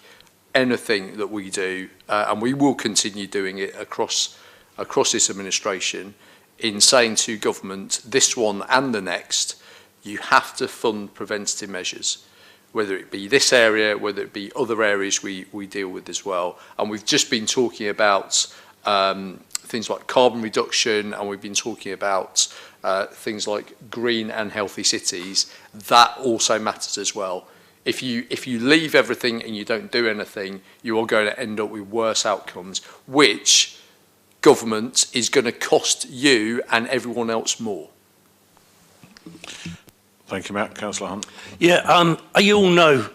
anything that we do, and we will continue doing it across this administration, in saying to government, this one and the next, you have to fund preventative measures. whether it be this area, whether it be other areas we deal with as well. And we've just been talking about things like carbon reduction, and we've been talking about things like green and healthy cities. That also matters as well. If you leave everything and you don't do anything, you are going to end up with worse outcomes, which government is going to cost you and everyone else more. Thank you, Matt. Councillor Hunt. Yeah, you all know,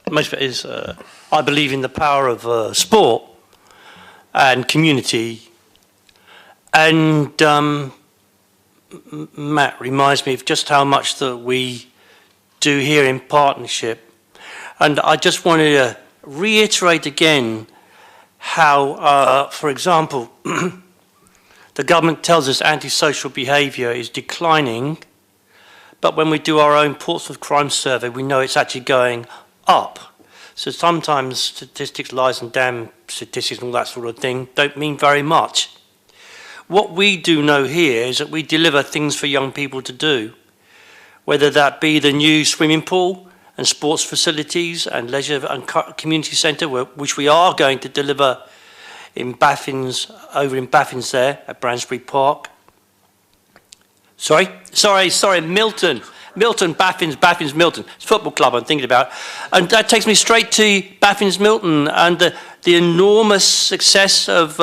most of it is, I believe in the power of sport and community. And Matt reminds me of just how much that we do here in partnership. And I just wanted to reiterate again how, for example, the government tells us antisocial behaviour is declining, but when we do our own Portsmouth Crime Survey, we know it's actually going up. So sometimes statistics, lies and damn statistics and all that sort of thing don't mean very much. What we do know here is that we deliver things for young people to do, whether that be the new swimming pool and sports facilities and leisure and community centre, which we are going to deliver in Baffins, over in Baffins there at Bransbury Park. Sorry, Milton, Baffins, Milton. It's a football club I'm thinking about. And that takes me straight to Baffins, Milton, and the enormous success of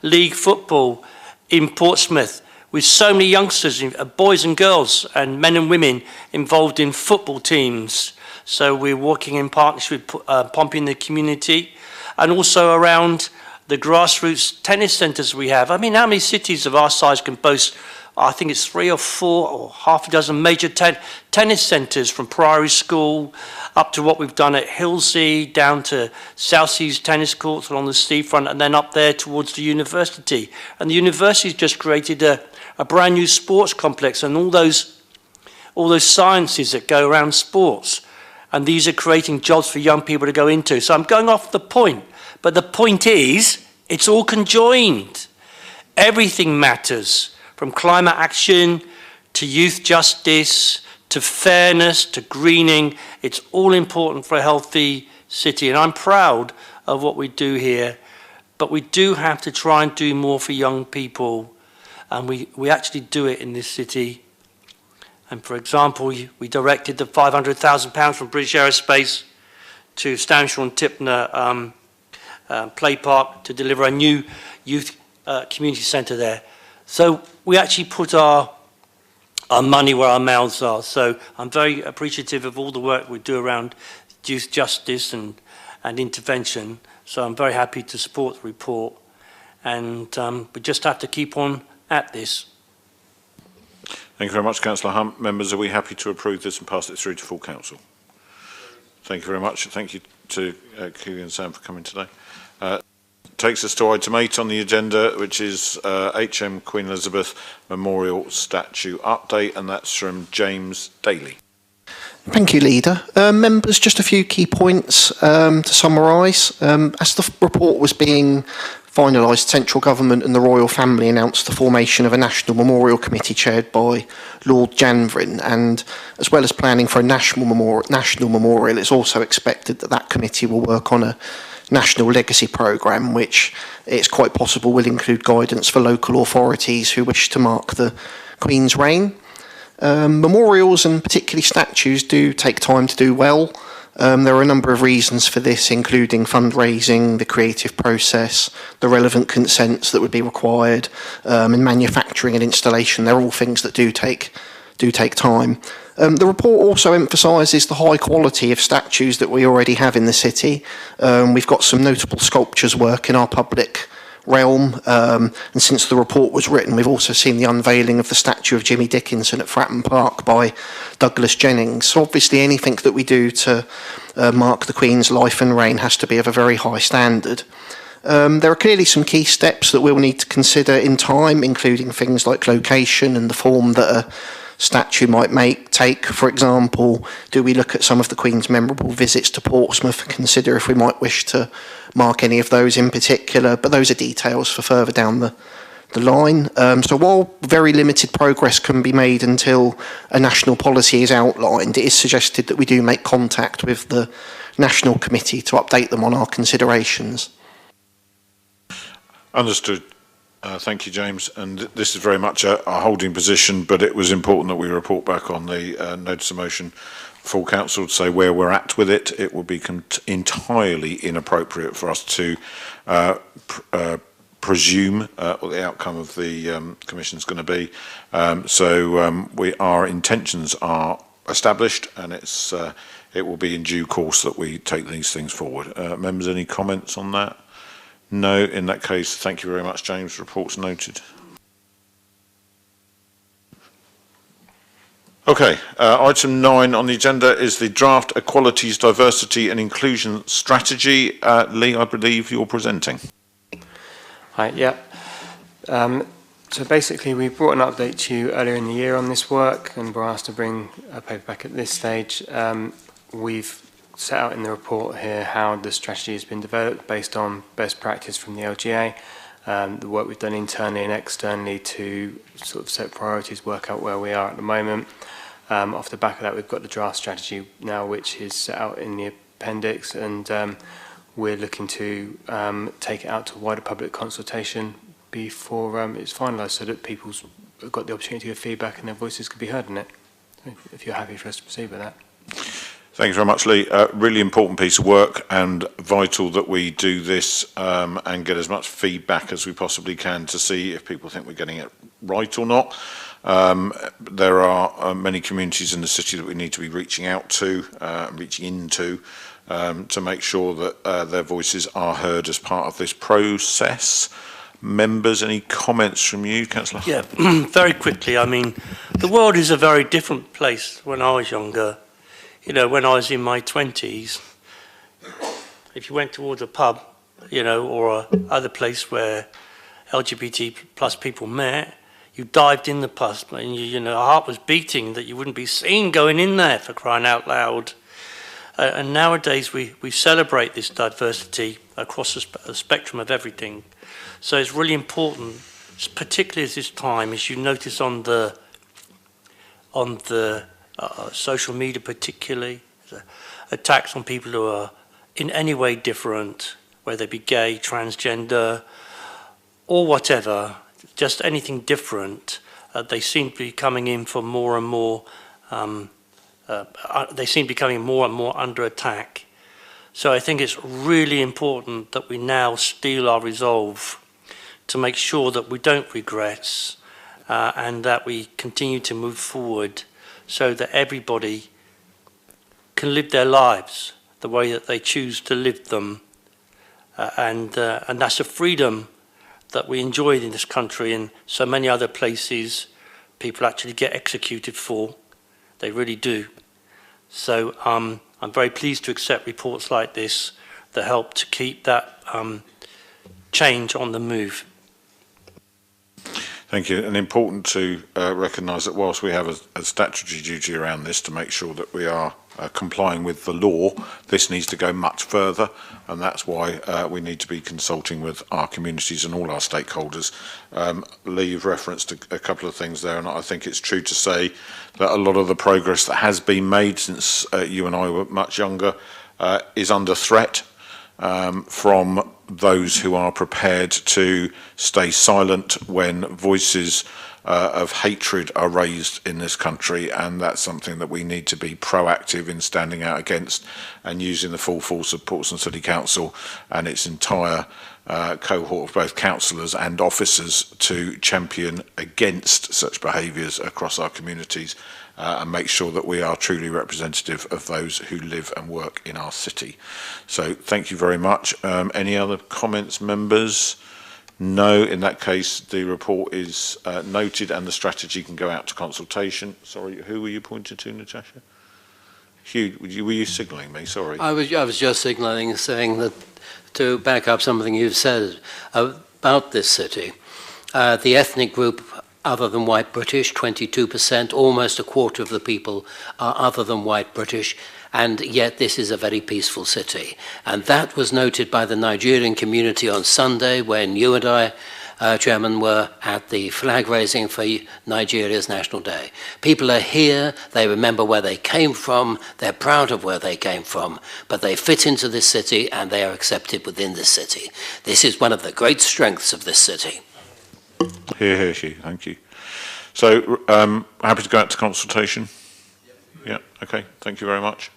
league football in Portsmouth, with so many youngsters, boys and girls, and men and women involved in football teams. So we're working in partnership with Pompey in the community, and also around the grassroots tennis centres we have. I mean, how many cities of our size can boast, I think it's 3 or 4 or half a dozen major tennis centres, from Priory School up to what we've done at Hillsea, down to Southsea's tennis courts along the seafront, and then up there towards the university. And the university's just created a brand new sports complex, and all those sciences that go around sports. And these are creating jobs for young people to go into. So I'm going off the point, but the point is, it's all conjoined. Everything matters, from climate action to youth justice to fairness to greening. It's all important for a healthy city, and I'm proud of what we do here. But we do have to try and do more for young people, and we actually do it in this city. And for example, we directed the £500,000 from British Aerospace to Stanshaw and Tipner Play Park to deliver a new youth community centre there. So we actually put our money where our mouths are. So I'm very appreciative of all the work we do around youth justice and intervention. So I'm very happy to support the report. And we just have to keep on at this. Thank you very much, Councillor Hunt. Members, are we happy to approve this and pass it through to full council? Thank you very much. Thank you to Keely and Sam for coming today. Takes us to item 8 on the agenda, which is HM Queen Elizabeth Memorial Statue update, and that's from James Daly. Thank you, Leader. Members, just a few key points to summarise. As the report was being finalised, central government and the royal family announced the formation of a national memorial committee chaired by Lord Janvrin, and as well as planning for a national memorial, it's also expected that that committee will work on a national legacy programme, which it's quite possible will include guidance for local authorities who wish to mark the Queen's reign. Memorials, and particularly statues, do take time to do well. There are a number of reasons for this, including fundraising, the creative process, the relevant consents that would be required, and manufacturing and installation. They're all things that do take time. The report also emphasises the high quality of statues that we already have in the city. We've got some notable sculptures work in our public realm, and since the report was written, we've also seen the unveiling of the statue of Jimmy Dickinson at Fratton Park by Douglas Jennings. So obviously anything that we do to mark the Queen's life and reign has to be of a very high standard. There are clearly some key steps that we'll need to consider in time, including things like location and the form that a statue might take. For example, do we look at some of the Queen's memorable visits to Portsmouth and consider if we might wish to mark any of those in particular? But those are details for further down the line. So while very limited progress can be made until a national policy is outlined, it is suggested that we do make contact with the National Committee to update them on our considerations. Understood. Thank you, James. And this is very much a holding position, but it was important that we report back on the notice of motion full council to say where we're at with it. It would be entirely inappropriate for us to presume what the outcome of the commission is going to be. Our intentions are established, and it will be in due course that we take these things forward. Members, any comments on that? No. In that case, thank you very much, James. Report's noted. Okay, item 9 on the agenda is the draft Equalities, Diversity and Inclusion Strategy. Lee, I believe you're presenting. Hi, yeah. So basically we brought an update to you earlier in the year on this work, and we're asked to bring a paper back at this stage. We've set out in the report here how the strategy has been developed based on best practice from the LGA, the work we've done internally and externally to sort of set priorities, work out where we are at the moment. Off the back of that, we've got the draft strategy now, which is set out in the appendix, and we're looking to take it out to wider public consultation before it's finalised, so that people's got the opportunity to give feedback and their voices could be heard in it. If you're happy for us to proceed with that. Thank you very much, Lee. Really important piece of work, and vital that we do this and get as much feedback as we possibly can to see if people think we're getting it right or not. There are many communities in the city that we need to be reaching out to, reaching into, to make sure that their voices are heard as part of this process. Members, any comments from you, Councillor? Yeah, very quickly. I mean, the world is a very different place when I was younger. You know, when I was in my 20s, if you went towards a pub, you know, or a other place where LGBT plus people met, you dived in the pub and your heart was beating that you wouldn't be seen going in there, for crying out loud. And nowadays we celebrate this diversity across the spectrum of everything. So it's really important, particularly at this time, as you notice on the social media particularly, attacks on people who are in any way different, whether they be gay, transgender, or whatever, just anything different. They seem to be coming in for more and more, they seem to be becoming more and more under attack. So I think it's really important that we now steel our resolve to make sure that we don't regress and that we continue to move forward, so that everybody can live their lives the way that they choose to live them. And that's a freedom that we enjoy in this country, and so many other places people actually get executed for. They really do. So I'm very pleased to accept reports like this that help to keep that change on the move. Thank you. And important to recognise that whilst we have a statutory duty around this to make sure that we are complying with the law, this needs to go much further, and that's why we need to be consulting with our communities and all our stakeholders. Lee, you've referenced a couple of things there, and I think it's true to say that a lot of the progress that has been made since you and I were much younger is under threat from those who are prepared to stay silent when voices of hatred are raised in this country, and that's something that we need to be proactive in standing out against, and using the full force of Portsmouth City Council and its entire cohort of both councillors and officers to champion against such behaviours across our communities and make sure that we are truly representative of those who live and work in our city. So thank you very much. Any other comments, members? No. In that case, the report is noted and the strategy can go out to consultation. Sorry, who were you pointing to, Natasha? Hugh, were you signalling me? Sorry. I was just signalling, saying that to back up something you've said about this city, the ethnic group other than white British, 22%, almost a quarter of the people are other than white British, and yet this is a very peaceful city. And that was noted by the Nigerian community on Sunday when you and I Chairman, were at the flag raising for Nigeria's National Day. People are here, they remember where they came from, they're proud of where they came from, but they fit into this city and they are accepted within this city. This is one of the great strengths of this city. Hear, Hugh. Thank you. So, happy to go out to consultation? Yeah, okay. Thank you very much.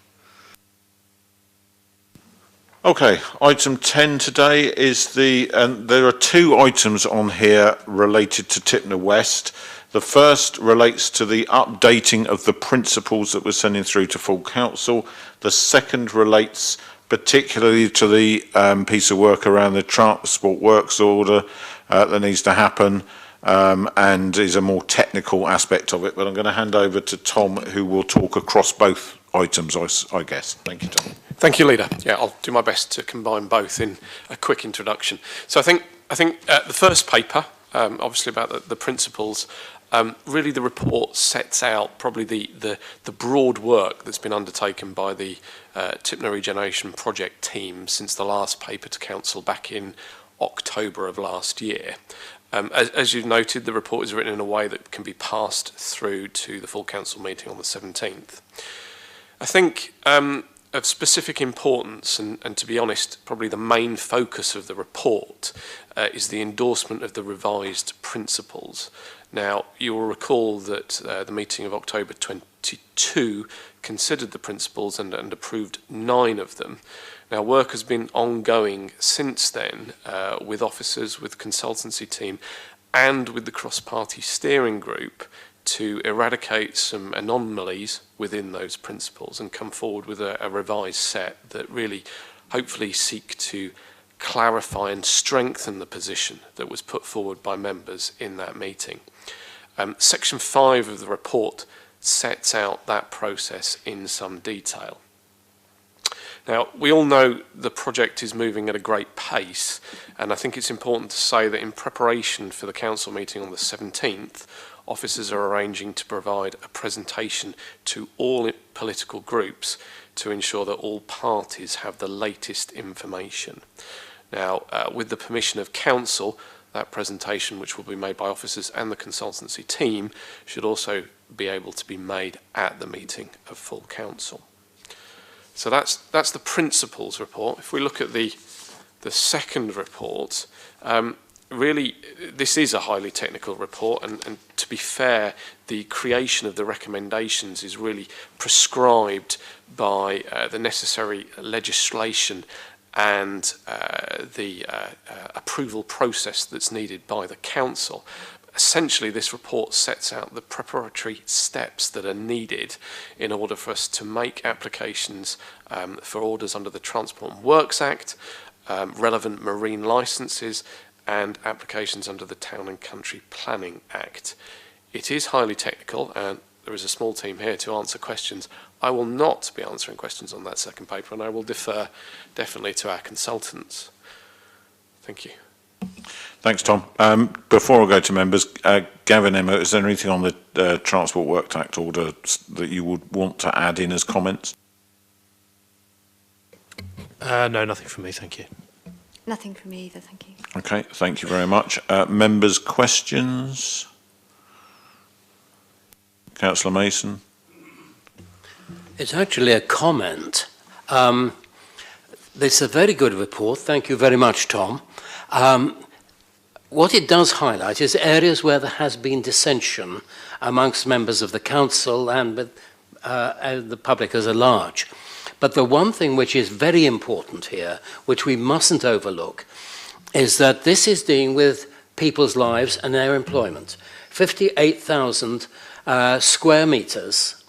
Okay, item 10 today is there are two items on here related to Tipner West. The first relates to the updating of the principles that we're sending through to full council. The second relates particularly to the piece of work around the transport works order that needs to happen and is a more technical aspect of it. But I'm going to hand over to Tom, who will talk across both items, I guess. Thank you, Tom. Thank you, Leader. Yeah, I'll do my best to combine both in a quick introduction. So I think the first paper, obviously about the principles, really the report sets out probably the broad work that's been undertaken by the Tipner Regeneration Project team since the last paper to Council back in October of last year. As you've noted, the report is written in a way that can be passed through to the full Council meeting on the 17th. I think of specific importance, and to be honest, probably the main focus of the report is the endorsement of the revised principles. Now, you will recall that the meeting of October 22 considered the principles and approved 9 of them. Now, work has been ongoing since then with officers, with the consultancy team, and with the cross-party steering group to eradicate some anomalies within those principles and come forward with a revised set that really hopefully seek to clarify and strengthen the position that was put forward by members in that meeting. Section 5 of the report sets out that process in some detail. Now, we all know the project is moving at a great pace, and I think it's important to say that in preparation for the council meeting on the 17th, officers are arranging to provide a presentation to all political groups to ensure that all parties have the latest information. Now, with the permission of council, that presentation, which will be made by officers and the consultancy team, should also be able to be made at the meeting of full council. So that's the principles report. If we look at the second report, really this is a highly technical report, and to be fair, the creation of the recommendations is really prescribed by the necessary legislation and the approval process that's needed by the council. Essentially, this report sets out the preparatory steps that are needed in order for us to make applications for orders under the Transport and Works Act, relevant marine licences, and applications under the Town and Country Planning Act. It is highly technical, and there is a small team here to answer questions. I will not be answering questions on that second paper, and I will defer definitely to our consultants. Thank you. Thanks, Tom. Before I go to members, Gavin, Emma, is there anything on the Transport Works Act order that you would want to add in as comments? No, nothing from me, thank you. Nothing from me either, thank you. Okay, thank you very much. Members' questions? Councillor Mason. It's actually a comment. It's a very good report. Thank you very much, Tom. What it does highlight is areas where there has been dissension amongst members of the council and with the public as a large. But the one thing which is very important here, which we mustn't overlook, is that this is dealing with people's lives and their employment. 58,000 square metres,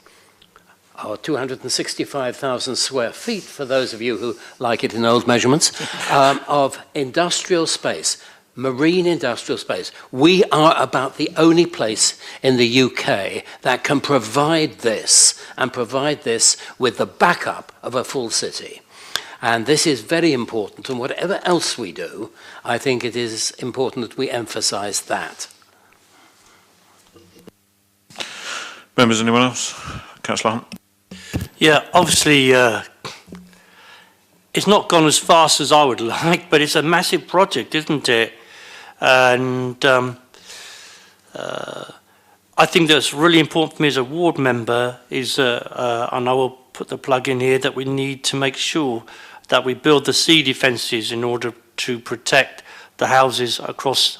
or 265,000 square feet, for those of you who like it in old measurements, of industrial space, marine industrial space. We are about the only place in the UK that can provide this, and provide this with the backup of a full city. And this is very important, and whatever else we do, I think it is important that we emphasise that. Members, anyone else? Councillor Hunt. Yeah, obviously it's not gone as fast as I would like, but it's a massive project, isn't it? And I think that's really important for me as a ward member is, and I will put the plug in here, that we need to make sure that we build the sea defences in order to protect the houses across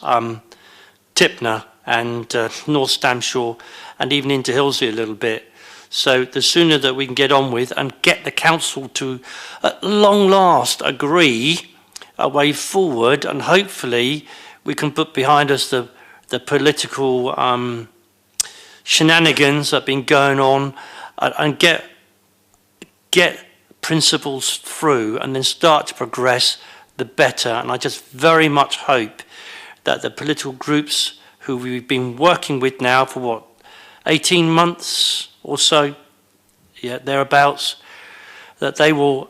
Tipner and North Stamshire and even into Hillsey a little bit. So the sooner that we can get on with and get the council to, at long last, agree a way forward, and hopefully we can put behind us the political shenanigans that have been going on, and get principles through and then start to progress, the better. And I just very much hope that the political groups who we've been working with now for what, 18 months or so, yeah, thereabouts, that they will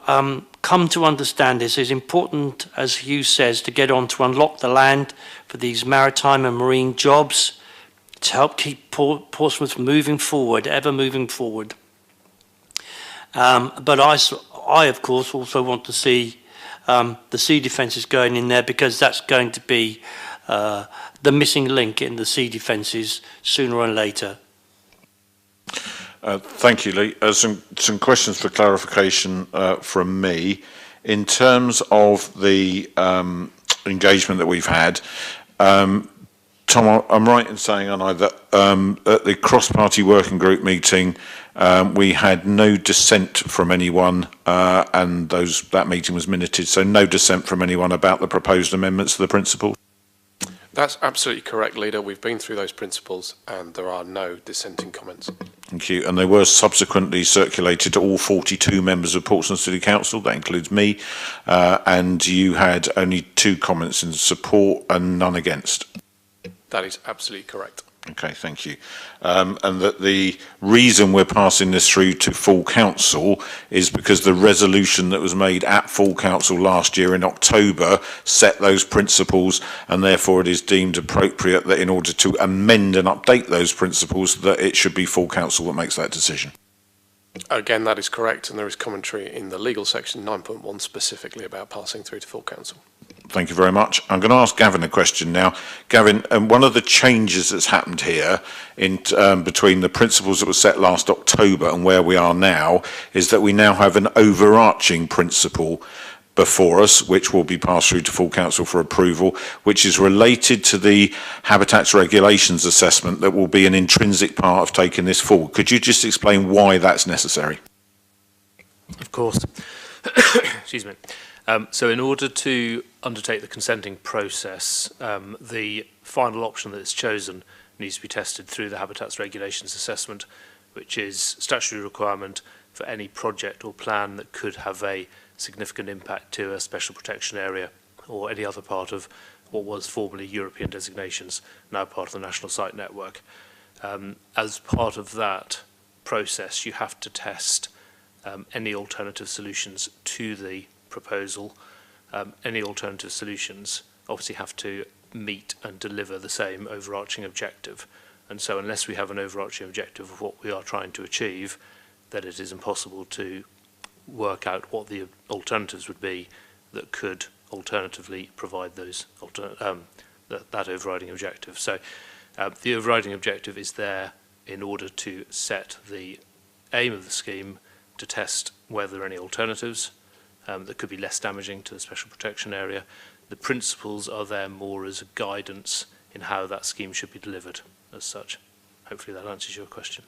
come to understand this. It's important, as Hugh says, to get on to unlock the land for these maritime and marine jobs, to help keep Portsmouth moving forward, ever moving forward. But I, of course, also want to see the sea defences going in there, because that's going to be the missing link in the sea defences sooner or later. Thank you, Lee. Some questions for clarification from me. In terms of the engagement that we've had, Tom, I'm right in saying, aren't I, that at the cross-party working group meeting, we had no dissent from anyone, and that meeting was minuted, so no dissent from anyone about the proposed amendments to the principles? That's absolutely correct, Leader. We've been through those principles and there are no dissenting comments. Thank you. And they were subsequently circulated to all 42 members of Portsmouth City Council, that includes me, and you had only 2 comments in support and none against. That is absolutely correct. Okay, thank you. And that the reason we're passing this through to full council is because the resolution that was made at full council last year in October set those principles, and therefore it is deemed appropriate that in order to amend and update those principles, that it should be full council that makes that decision. Again, that is correct, and there is commentary in the legal section 9.1 specifically about passing through to full council. Thank you very much. I'm going to ask Gavin a question now. Gavin, one of the changes that's happened here in between the principles that were set last October and where we are now is that we now have an overarching principle before us, which will be passed through to full council for approval, which is related to the Habitats Regulations assessment that will be an intrinsic part of taking this forward. Could you just explain why that's necessary? Of course. Excuse me. So in order to undertake the consenting process, the final option that is chosen needs to be tested through the Habitats Regulations assessment, which is statutory requirement for any project or plan that could have a significant impact to a special protection area or any other part of what was formerly European designations, now part of the National Site Network. As part of that process, you have to test any alternative solutions to the proposal. Any alternative solutions obviously have to meet and deliver the same overarching objective. And so unless we have an overarching objective of what we are trying to achieve, then it is impossible to work out what the alternatives would be that could alternatively provide those that overriding objective. So the overriding objective is there in order to set the aim of the scheme to test whether there are any alternatives that could be less damaging to the special protection area. The principles are there more as a guidance in how that scheme should be delivered as such. Hopefully that answers your question.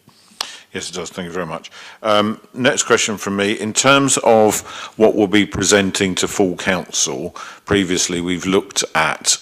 Yes, it does. Thank you very much. Next question from me. In terms of what we'll be presenting to full council, previously we've looked at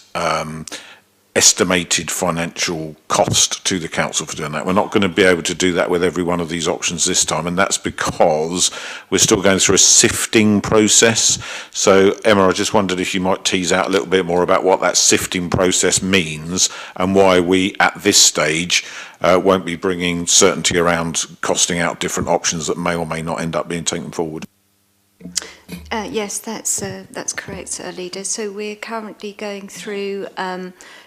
estimated financial cost to the council for doing that. We're not going to be able to do that with every one of these options this time, and that's because we're still going through a sifting process. So, Emma, I just wondered if you might tease out a little bit more about what that sifting process means and why we, at this stage, won't be bringing certainty around costing out different options that may or may not end up being taken forward. Yes, that's correct, Leader. So we're currently going through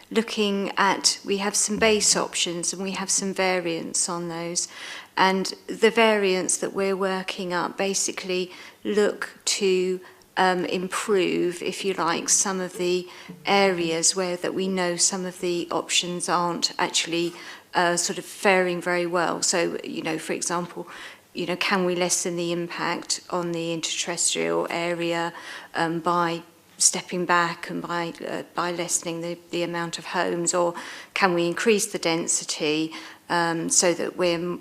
looking at, we have some base options and we have some variants on those. And the variants that we're working up basically look to improve, if you like, some of the areas where that we know some of the options aren't actually sort of faring very well. So, you know, for example, you know, can we lessen the impact on the interterrestrial area by stepping back and by lessening the amount of homes, or can we increase the density so that we're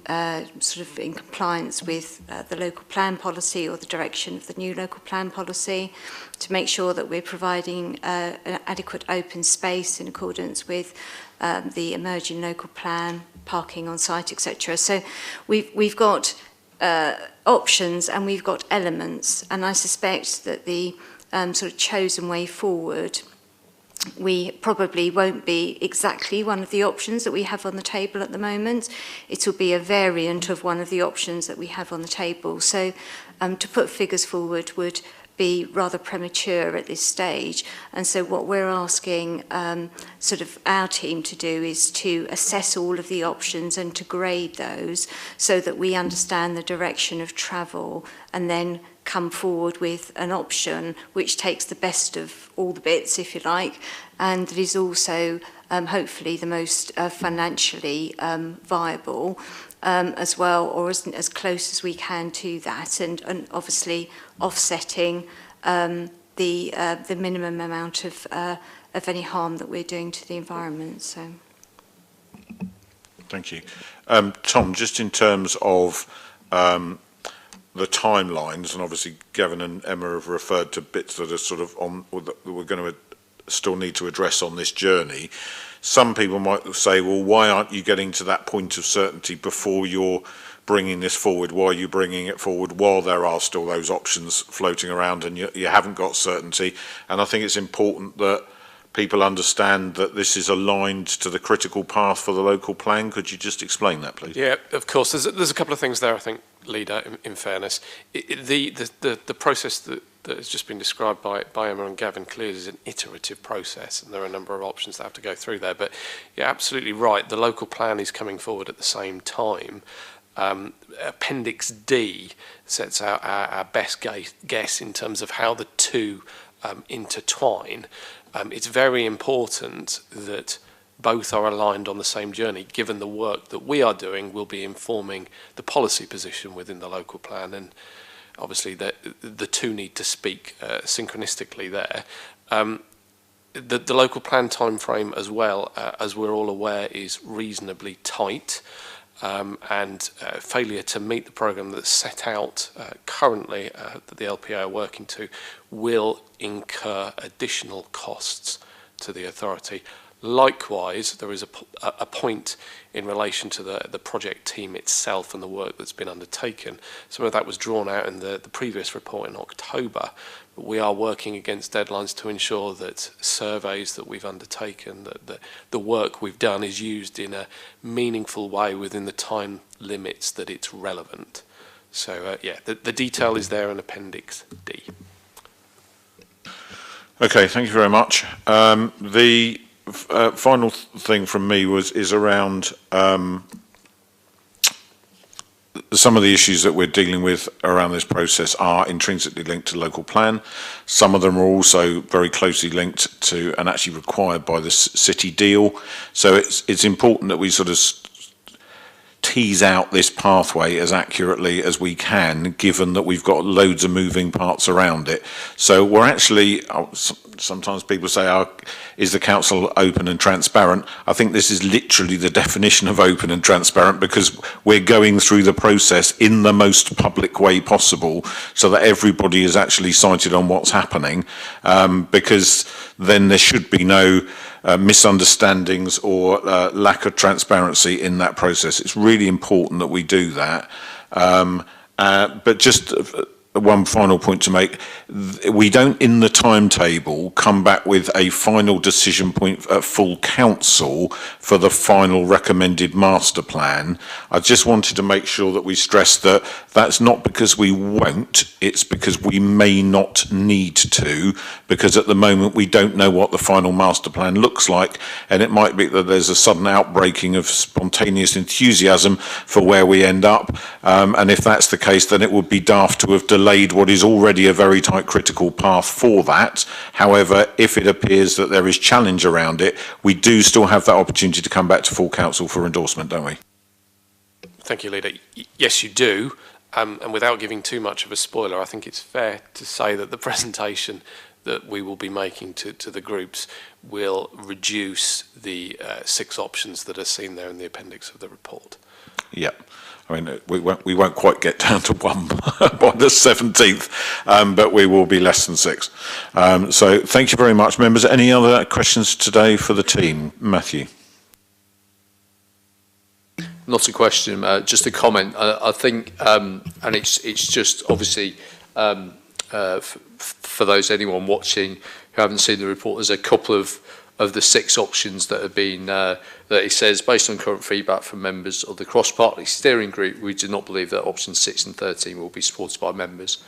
sort of in compliance with the local plan policy or the direction of the new local plan policy, to make sure that we're providing an adequate open space in accordance with the emerging local plan, parking on site, etc. So we've got options and we've got elements, and I suspect that the sort of chosen way forward, we probably won't be exactly one of the options that we have on the table at the moment. It will be a variant of one of the options that we have on the table. So to put figures forward would be rather premature at this stage. And so what we're asking sort of our team to do is to assess all of the options and to grade those so that we understand the direction of travel, and then come forward with an option which takes the best of all the bits, if you like, and that is also hopefully the most financially viable as well, or as close as we can to that, and obviously offsetting the minimum amount of any harm that we're doing to the environment. So, thank you, Tom. Just in terms of the timelines, and obviously Gavin and Emma have referred to bits that are sort of on that we're going to still need to address on this journey. Some people might say, well, why aren't you getting to that point of certainty before you're bringing this forward? Why are you bringing it forward while there are still those options floating around and you haven't got certainty? And I think it's important that people understand that this is aligned to the critical path for the local plan. Could you just explain that, please? Yeah, of course. There's a couple of things there, I think, Leader, in fairness. The process that has just been described by Emma and Gavin clearly is an iterative process, and there are a number of options that have to go through there. But you're absolutely right. The local plan is coming forward at the same time. Appendix D sets out our best guess in terms of how the two intertwine. It's very important that both are aligned on the same journey, given the work that we are doing will be informing the policy position within the local plan, and obviously the two need to speak synchronistically there. The local plan timeframe as well, as we're all aware, is reasonably tight, and failure to meet the programme that's set out currently that the LPA are working to will incur additional costs to the authority. Likewise, there is a point in relation to the project team itself and the work that's been undertaken. Some of that was drawn out in the previous report in October. But we are working against deadlines to ensure that surveys that we've undertaken, that the work we've done is used in a meaningful way within the time limits that it's relevant. So, yeah, the detail is there in Appendix D. Okay, thank you very much. The final thing from me is around some of the issues that we're dealing with around this process are intrinsically linked to local plan. Some of them are also very closely linked to and actually required by the city deal. So it's important that we sort of tease out this pathway as accurately as we can, given that we've got loads of moving parts around it. So we're actually, sometimes people say, is the council open and transparent? I think this is literally the definition of open and transparent, because we're going through the process in the most public way possible so that everybody is actually cited on what's happening, because then there should be no misunderstandings or lack of transparency in that process. It's really important that we do that. But just one final point to make. We don't, in the timetable, come back with a final decision point at full council for the final recommended master plan. I just wanted to make sure that we stress that that's not because we won't, it's because we may not need to, because at the moment we don't know what the final master plan looks like, and it might be that there's a sudden outbreaking of spontaneous enthusiasm for where we end up, and if that's the case, then it would be daft to have delayed laid what is already a very tight critical path for that. However, if it appears that there is challenge around it, we do still have that opportunity to come back to full council for endorsement, don't we? Thank you, Leader. Yes, you do. And without giving too much of a spoiler, I think it's fair to say that the presentation that we will be making to the groups will reduce the 6 options that are seen there in the appendix of the report. Yeah. I mean, we won't quite get down to 1 by the 17th, but we will be less than 6. So thank you very much, members. Any other questions today for the team? Matthew. Not a question, just a comment. I think, and it's just obviously for anyone watching who haven't seen the report, there's a couple of the 6 options that have been, that it says, based on current feedback from members of the cross-party steering group, we do not believe that options 6 and 13 will be supported by members,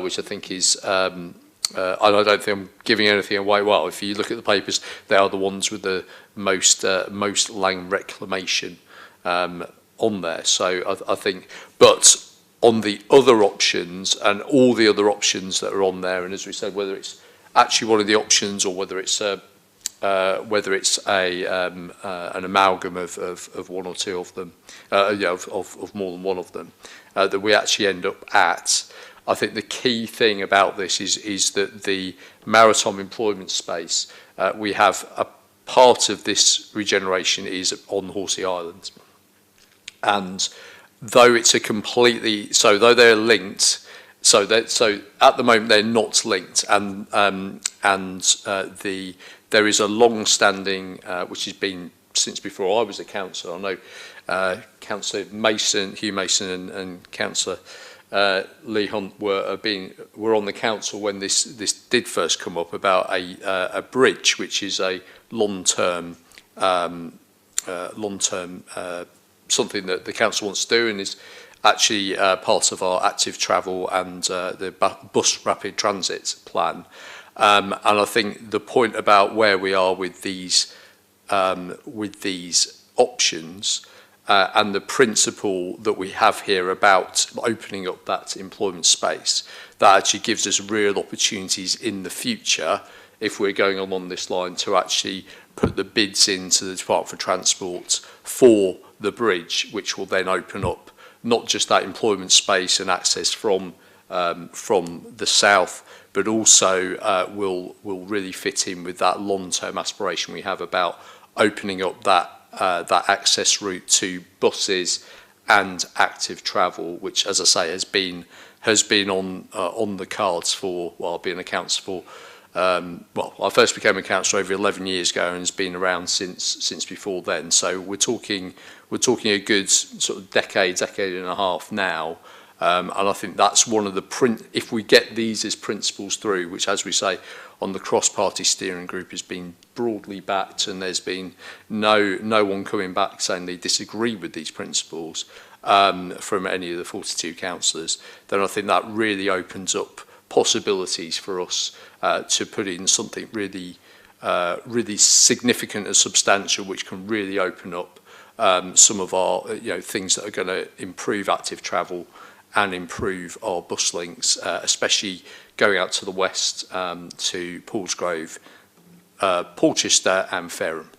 which I think is, and I don't think I'm giving anything away. Well, if you look at the papers, they are the ones with the most land reclamation on there. So I think, but on the other options and all the other options that are on there, and as we said, whether it's actually one of the options or whether it's an amalgam of one or two of them, of more than one of them, that we actually end up at. I think the key thing about this is that the maritime employment space, we have a part of this regeneration is on Horsey Island. And though it's though they're linked, so at the moment they're not linked, and there is a long-standing, which has been since before I was a councillor. I know Councillor Mason, Hugh Mason, and Councillor Lee Hunt were on the council when this did first come up about a bridge, which is a long-term something that the council wants to do and is actually part of our active travel and the bus rapid transit plan. And I think the point about where we are with these options and the principle that we have here about opening up that employment space, that actually gives us real opportunities in the future if we're going along this line to actually put the bids into the Department for Transport for the bridge, which will then open up not just that employment space and access from the south, but also will really fit in with that long-term aspiration we have about opening up that access route to buses and active travel, which, as I say, has been on the cards for, well, being a councillor for. I first became a councillor over 11 years ago and has been around since before then. So we're talking a good sort of decade and a half now. And I think that's one of the if we get these as principles through, which, as we say, on the cross-party steering group has been broadly backed, and there's been no one coming back saying they disagree with these principles from any of the 42 councillors, then I think that really opens up possibilities for us to put in something really significant and substantial, which can really open up some of our things that are going to improve active travel and improve our bus links, especially going out to the west to Paulsgrove, Porchester and Fareham.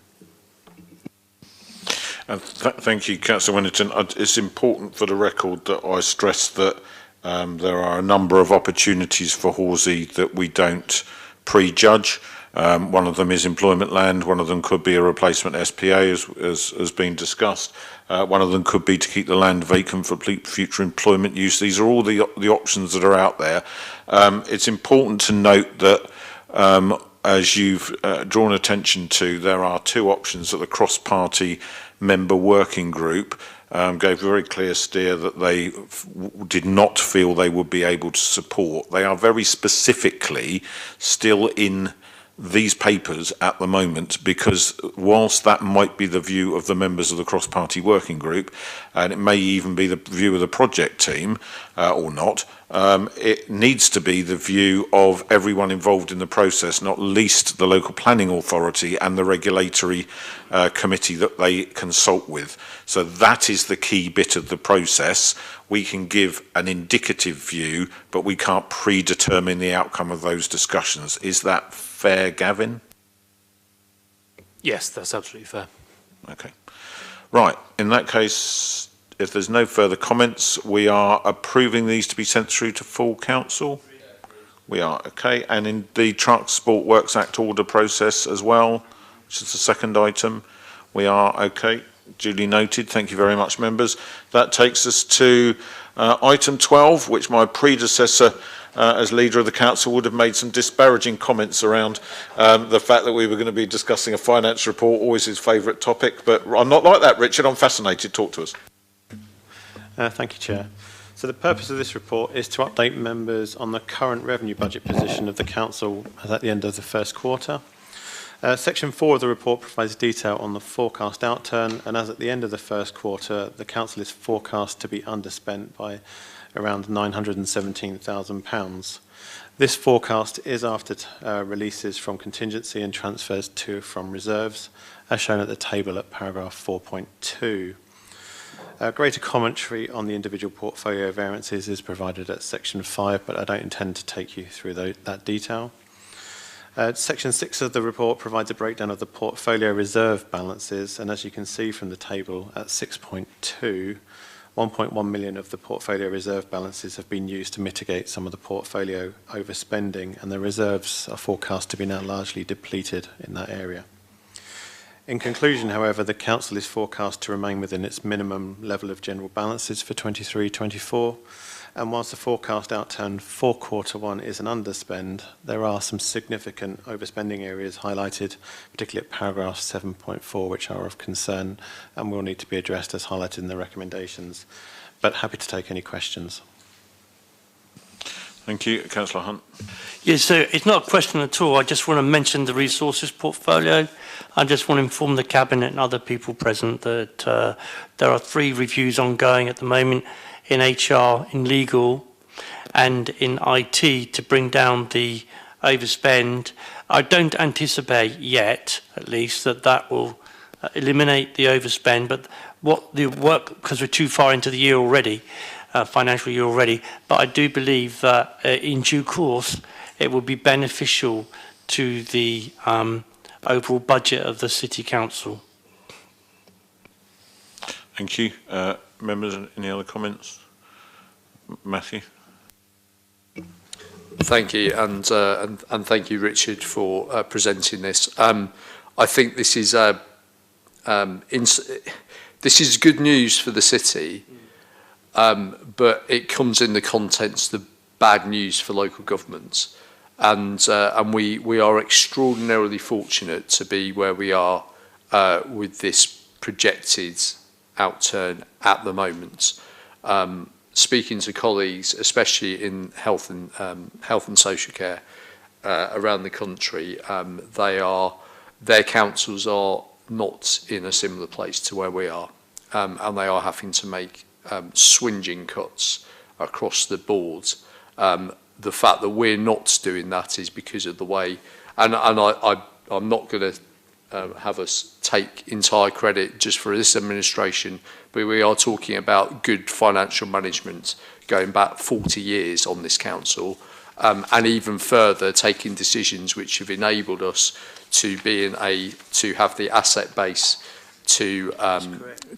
Thank you, Councillor Winnington. It's important for the record that I stress that there are a number of opportunities for Horsey that we don't prejudge. One of them is employment land. One of them could be a replacement SPA, as has been discussed. One of them could be to keep the land vacant for future employment use. These are all the options that are out there. It's important to note that, as you've drawn attention to, there are 2 options that the cross-party member working group gave a very clear steer that they did not feel they would be able to support. They are very specifically still in these papers at the moment, because whilst that might be the view of the members of the cross-party working group, and it may even be the view of the project team, or not, it needs to be the view of everyone involved in the process, not least the local planning authority and the regulatory committee that they consult with. So that is the key bit of the process. We can give an indicative view, but we can't predetermine the outcome of those discussions. Is that fair, Gavin? Yes, that's absolutely fair. Okay. Right. In that case, if there's no further comments, we are approving these to be sent through to full council. We are. Okay. And in the Transport Works Act order process as well, which is the second item, we are. Okay. Duly noted. Thank you very much, members. That takes us to item 12, which my predecessor as leader of the council would have made some disparaging comments around the fact that we were going to be discussing a finance report, always his favourite topic. But I'm not like that, Richard. I'm fascinated. Talk to us. Thank you, Chair. So the purpose of this report is to update members on the current revenue budget position of the council as at the end of the first quarter. Section 4 of the report provides detail on the forecast outturn, and as at the end of the first quarter, the council is forecast to be underspent by around £917,000. This forecast is after releases from contingency and transfers to from reserves, as shown at the table at paragraph 4.2. Greater commentary on the individual portfolio variances is provided at section 5, but I don't intend to take you through that detail. Section 6 of the report provides a breakdown of the portfolio reserve balances, and as you can see from the table at 6.2, 1.1 million of the portfolio reserve balances have been used to mitigate some of the portfolio overspending, and the reserves are forecast to be now largely depleted in that area. In conclusion, however, the council is forecast to remain within its minimum level of general balances for 23-24. And whilst the forecast outturn for quarter one is an underspend, there are some significant overspending areas highlighted, particularly at paragraph 7.4, which are of concern and will need to be addressed as highlighted in the recommendations. But happy to take any questions. Thank you. Councillor Hunt. Yes, so it's not a question at all. I just want to mention the resources portfolio. I just want to inform the Cabinet and other people present that there are 3 reviews ongoing at the moment in HR, in legal, and in IT to bring down the overspend. I don't anticipate yet, at least, that will eliminate the overspend, but what the work, because we're too far into the year already, financial year already, but I do believe that in due course it will be beneficial to the overall budget of the City Council. Thank you. Members, any other comments? Matthew? Thank you, and thank you, Richard, for presenting this. I think this is this is good news for the city, but it comes in the context of bad news for local governments, and we are extraordinarily fortunate to be where we are with this projected outturn at the moment. Speaking to colleagues, especially in health and social care around the country, their councils are not in a similar place to where we are, and they are having to make swinging cuts across the board. The fact that we're not doing that is because of the way, and I'm not going to have us take entire credit just for this administration, but we are talking about good financial management going back 40 years on this council, and even further taking decisions which have enabled us to have the asset base to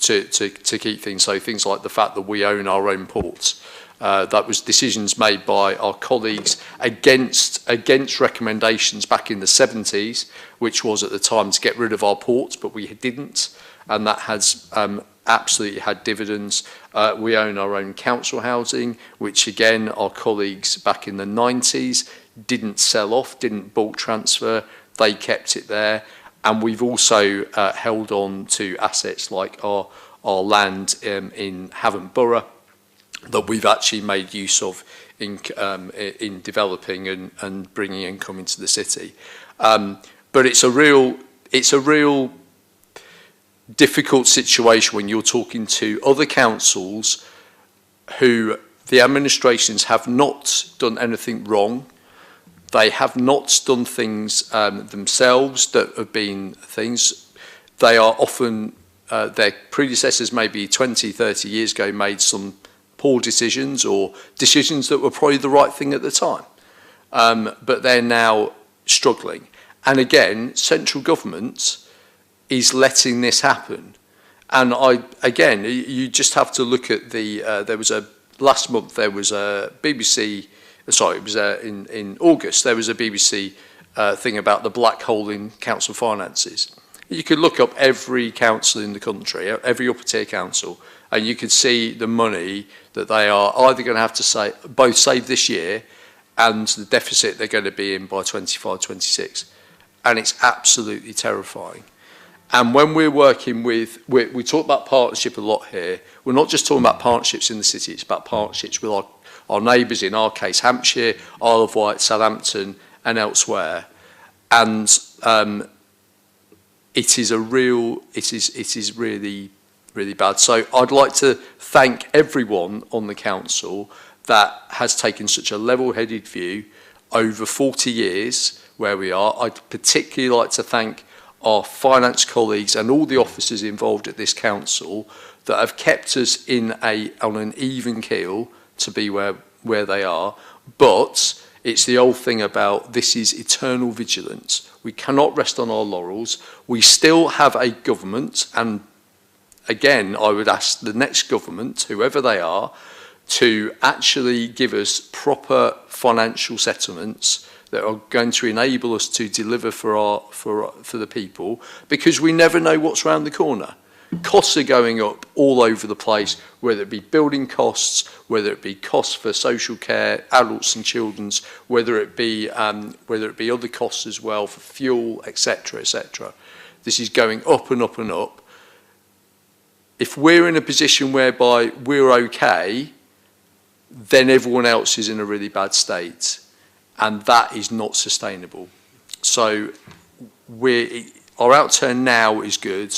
keep things. So things like the fact that we own our own ports. That was decisions made by our colleagues against recommendations back in the 70s, which was at the time to get rid of our ports, but we didn't, and that has absolutely had dividends. We own our own council housing, which again our colleagues back in the 90s didn't sell off, didn't bulk transfer, they kept it there, and we've also held on to assets like our land in Havant Borough that we've actually made use of in developing and bringing income into the city. But it's a real difficult situation when you're talking to other councils who the administrations have not done anything wrong. They have not done things themselves that have been things. They are often, their predecessors maybe 20, 30 years ago made some poor decisions or decisions that were probably the right thing at the time. But they're now struggling. And again, central government is letting this happen. And you just have to look at last month there was a BBC, sorry, it was in August, there was a BBC thing about the black hole in council finances. You could look up every council in the country, every upper tier council, and you could see the money that they are either going to have to both save this year and the deficit they're going to be in by 25, 26. And it's absolutely terrifying. And when we're working with, we talk about partnership a lot here. We're not just talking about partnerships in the city, it's about partnerships with our neighbours, in our case, Hampshire, Isle of Wight, Southampton, and elsewhere. And it is really, really bad. So I'd like to thank everyone on the council that has taken such a level-headed view over 40 years where we are. I'd particularly like to thank our finance colleagues and all the officers involved at this council that have kept us on an even keel to be where they are. But it's the old thing about this is eternal vigilance. We cannot rest on our laurels. We still have a government, and again, I would ask the next government, whoever they are, to actually give us proper financial settlements that are going to enable us to deliver for the people, because we never know what's around the corner. Costs are going up all over the place, whether it be building costs, whether it be costs for social care, adults and children's, whether it be other costs as well for fuel, etc., etc. This is going up and up and up. If we're in a position whereby we're okay, then everyone else is in a really bad state. And that is not sustainable. So our outturn now is good,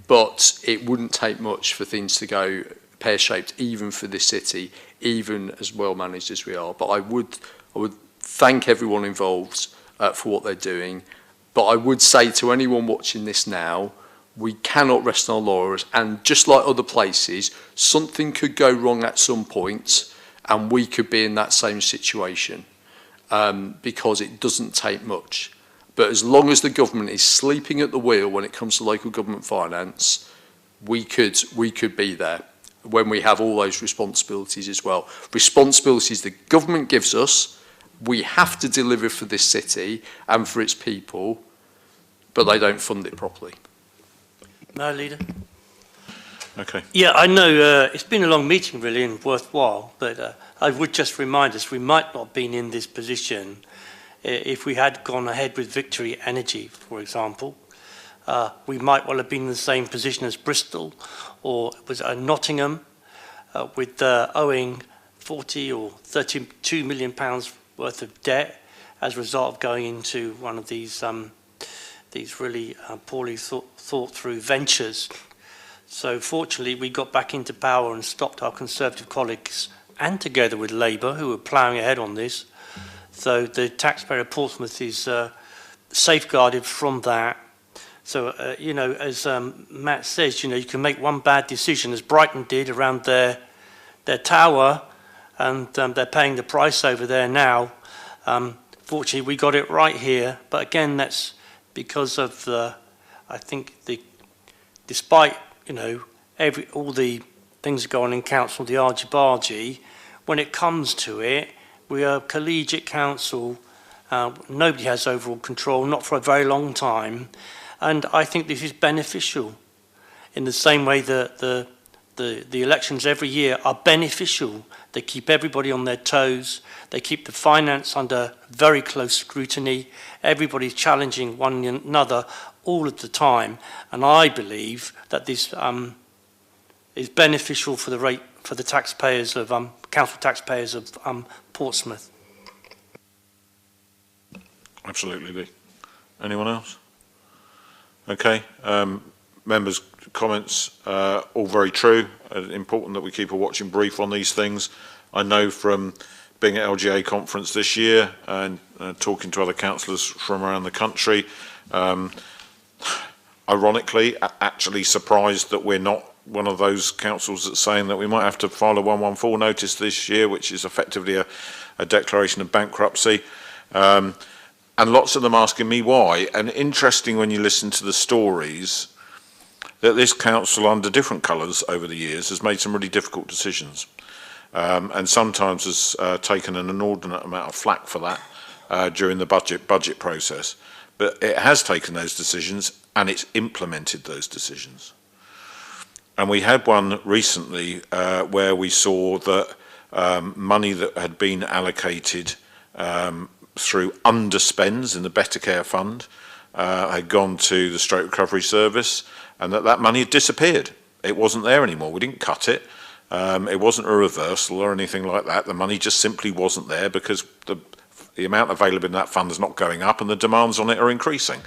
but it wouldn't take much for things to go pear-shaped, even for this city, even as well managed as we are. But I would thank everyone involved for what they're doing. But I would say to anyone watching this now, we cannot rest on our laurels. And just like other places, something could go wrong at some point, and we could be in that same situation. Because it doesn't take much. But as long as the government is sleeping at the wheel when it comes to local government finance, we could be there when we have all those responsibilities as well. Responsibilities the government gives us, we have to deliver for this city and for its people, but they don't fund it properly. No, Leader? Okay. Yeah, I know it's been a long meeting really and worthwhile, but I would just remind us we might not have been in this position if we had gone ahead with Victory Energy, for example. We might well have been in the same position as Bristol or was Nottingham with owing 40 or 32 million pounds worth of debt as a result of going into one of these really poorly thought through ventures. So fortunately, we got back into power and stopped our Conservative colleagues, and together with Labour, who were ploughing ahead on this. So the taxpayer of Portsmouth is safeguarded from that. So, as Matt says, you can make one bad decision, as Brighton did around their tower, and they're paying the price over there now. Fortunately, we got it right here. But again, that's because of despite all the things that go on in council, the argy-bargy, when it comes to it, we are a collegiate council. Nobody has overall control, not for a very long time. And I think this is beneficial in the same way that the elections every year are beneficial. They keep everybody on their toes. They keep the finance under very close scrutiny. Everybody's challenging one another all of the time. And I believe that this is beneficial for for the taxpayers of council taxpayers of Portsmouth. Absolutely, Lee. Anyone else? Okay. Members' comments, all very true. Important that we keep a watching brief on these things. I know from being at LGA conference this year and talking to other councillors from around the country, ironically, actually surprised that we're not one of those councils that's saying that we might have to file a 114 notice this year, which is effectively a declaration of bankruptcy. And lots of them asking me why. And interesting when you listen to the stories that this council, under different colours over the years, has made some really difficult decisions. And sometimes has taken an inordinate amount of flack for that during the budget process. But it has taken those decisions and it's implemented those decisions. And we had one recently where we saw that money that had been allocated through underspends in the Better Care Fund had gone to the Stroke Recovery Service, and that money had disappeared. It wasn't there anymore. We didn't cut it. It wasn't a reversal or anything like that. The money just simply wasn't there because the amount available in that fund is not going up and the demands on it are increasing.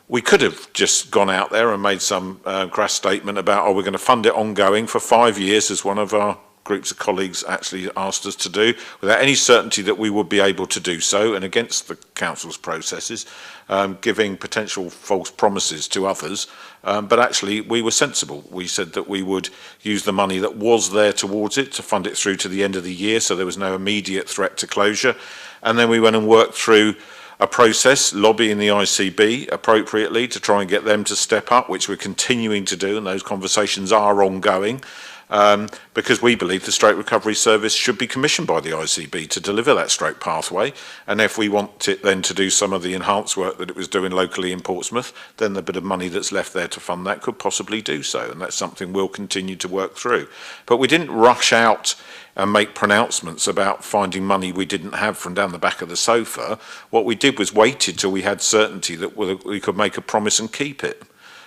We could have just gone out there and made some crass statement about, oh, we're going to fund it ongoing for 5 years, as one of our groups of colleagues actually asked us to do, without any certainty that we would be able to do so, and against the council's processes, giving potential false promises to others. But actually, we were sensible. We said that we would use the money that was there towards it to fund it through to the end of the year, so there was no immediate threat to closure. And then we went and worked through a process, lobbying the ICB appropriately to try and get them to step up, which we're continuing to do, and those conversations are ongoing. Because we believe the Stroke Recovery Service should be commissioned by the ICB to deliver that stroke pathway. And if we want it then to do some of the enhanced work that it was doing locally in Portsmouth, then the bit of money that's left there to fund that could possibly do so. And that's something we'll continue to work through. But we didn't rush out and make pronouncements about finding money we didn't have from down the back of the sofa. What we did was waited till we had certainty that we could make a promise and keep it.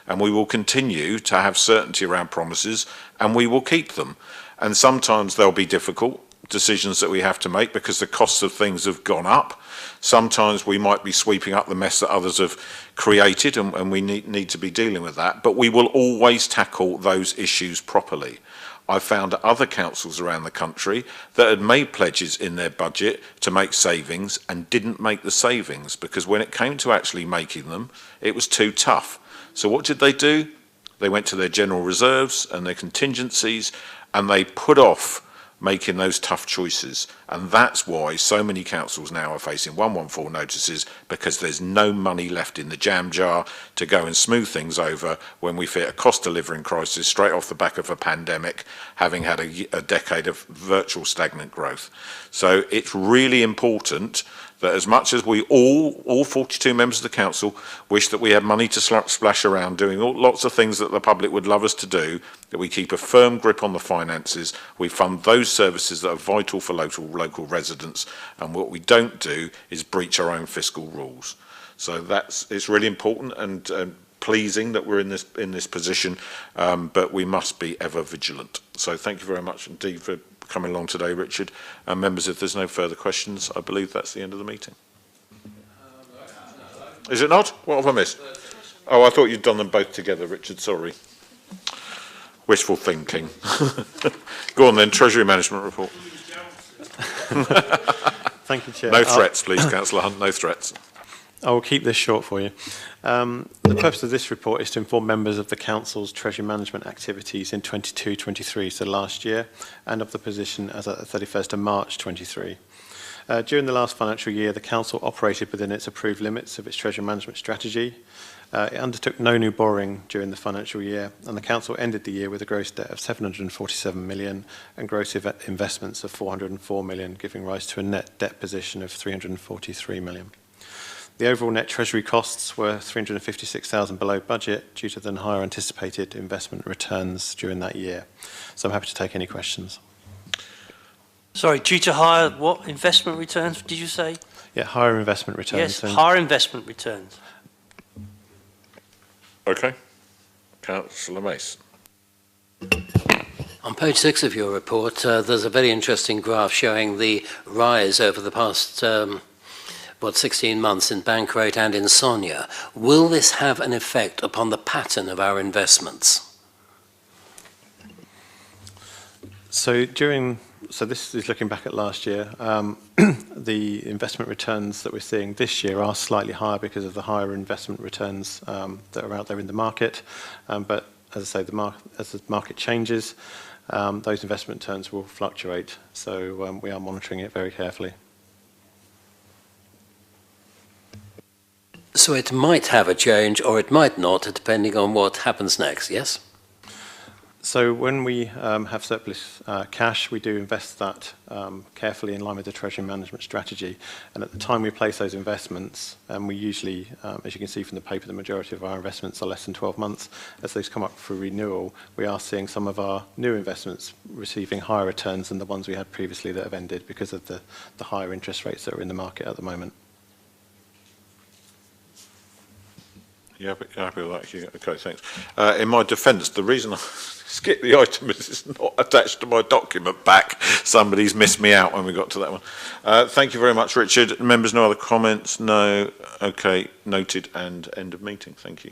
And we will continue to have certainty around promises, and we will keep them. And sometimes there'll be difficult decisions that we have to make because the costs of things have gone up. Sometimes we might be sweeping up the mess that others have created, and we need to be dealing with that. But we will always tackle those issues properly. I found other councils around the country that had made pledges in their budget to make savings and didn't make the savings because when it came to actually making them, it was too tough. So what did they do? They went to their general reserves and their contingencies and they put off making those tough choices. And that's why so many councils now are facing 114 notices, because there's no money left in the jam jar to go and smooth things over when we fit a cost of living crisis straight off the back of a pandemic, having had a decade of virtual stagnant growth. So it's really important that as much as we all 42 members of the council wish that we had money to splash around doing lots of things that the public would love us to do, that we keep a firm grip on the finances, we fund those services that are vital for local residents, and what we don't do is breach our own fiscal rules. So it's really important and pleasing that we're in this position, but we must be ever vigilant. So thank you very much indeed for coming along today, Richard. And members, if there's no further questions, I believe that's the end of the meeting. Is it not? What have I missed? Oh, I thought you'd done them both together, Richard. Sorry. Wishful thinking. Go on then, Treasury Management Report. Thank you, Chair. No threats, please, Councillor Hunt, no threats. I will keep this short for you. The purpose of this report is to inform members of the Council's treasury management activities in 22-23, so last year, and of the position as at the 31st of March 23. During the last financial year, the Council operated within its approved limits of its treasury management strategy. It undertook no new borrowing during the financial year, and the Council ended the year with a gross debt of 747 million and gross investments of 404 million, giving rise to a net debt position of 343 million. The overall net treasury costs were 356,000 below budget due to the higher anticipated investment returns during that year. So I'm happy to take any questions. Sorry, due to higher what investment returns did you say? Yeah, higher investment returns. Yes, higher investment returns. Okay. Councillor Mason. On page 6 of your report, there's a very interesting graph showing the rise over the past 16 months in bank rate and in SONIA. Will this have an effect upon the pattern of our investments? So this is looking back at last year. The investment returns that we're seeing this year are slightly higher because of the higher investment returns that are out there in the market. But as I say, as the market changes, those investment returns will fluctuate. So we are monitoring it very carefully. So it might have a change or it might not, depending on what happens next, yes? So when we have surplus cash, we do invest that carefully in line with the treasury management strategy. And at the time we place those investments, and we usually, as you can see from the paper, the majority of our investments are less than 12 months. As those come up for renewal, we are seeing some of our new investments receiving higher returns than the ones we had previously that have ended because of the higher interest rates that are in the market at the moment. You're happy with that? Hugh? Okay, thanks. In my defence, the reason I skipped the item is it's not attached to my document back. Somebody's missed me out when we got to that one. Thank you very much, Richard. Members, no other comments? No. Okay, noted and end of meeting. Thank you.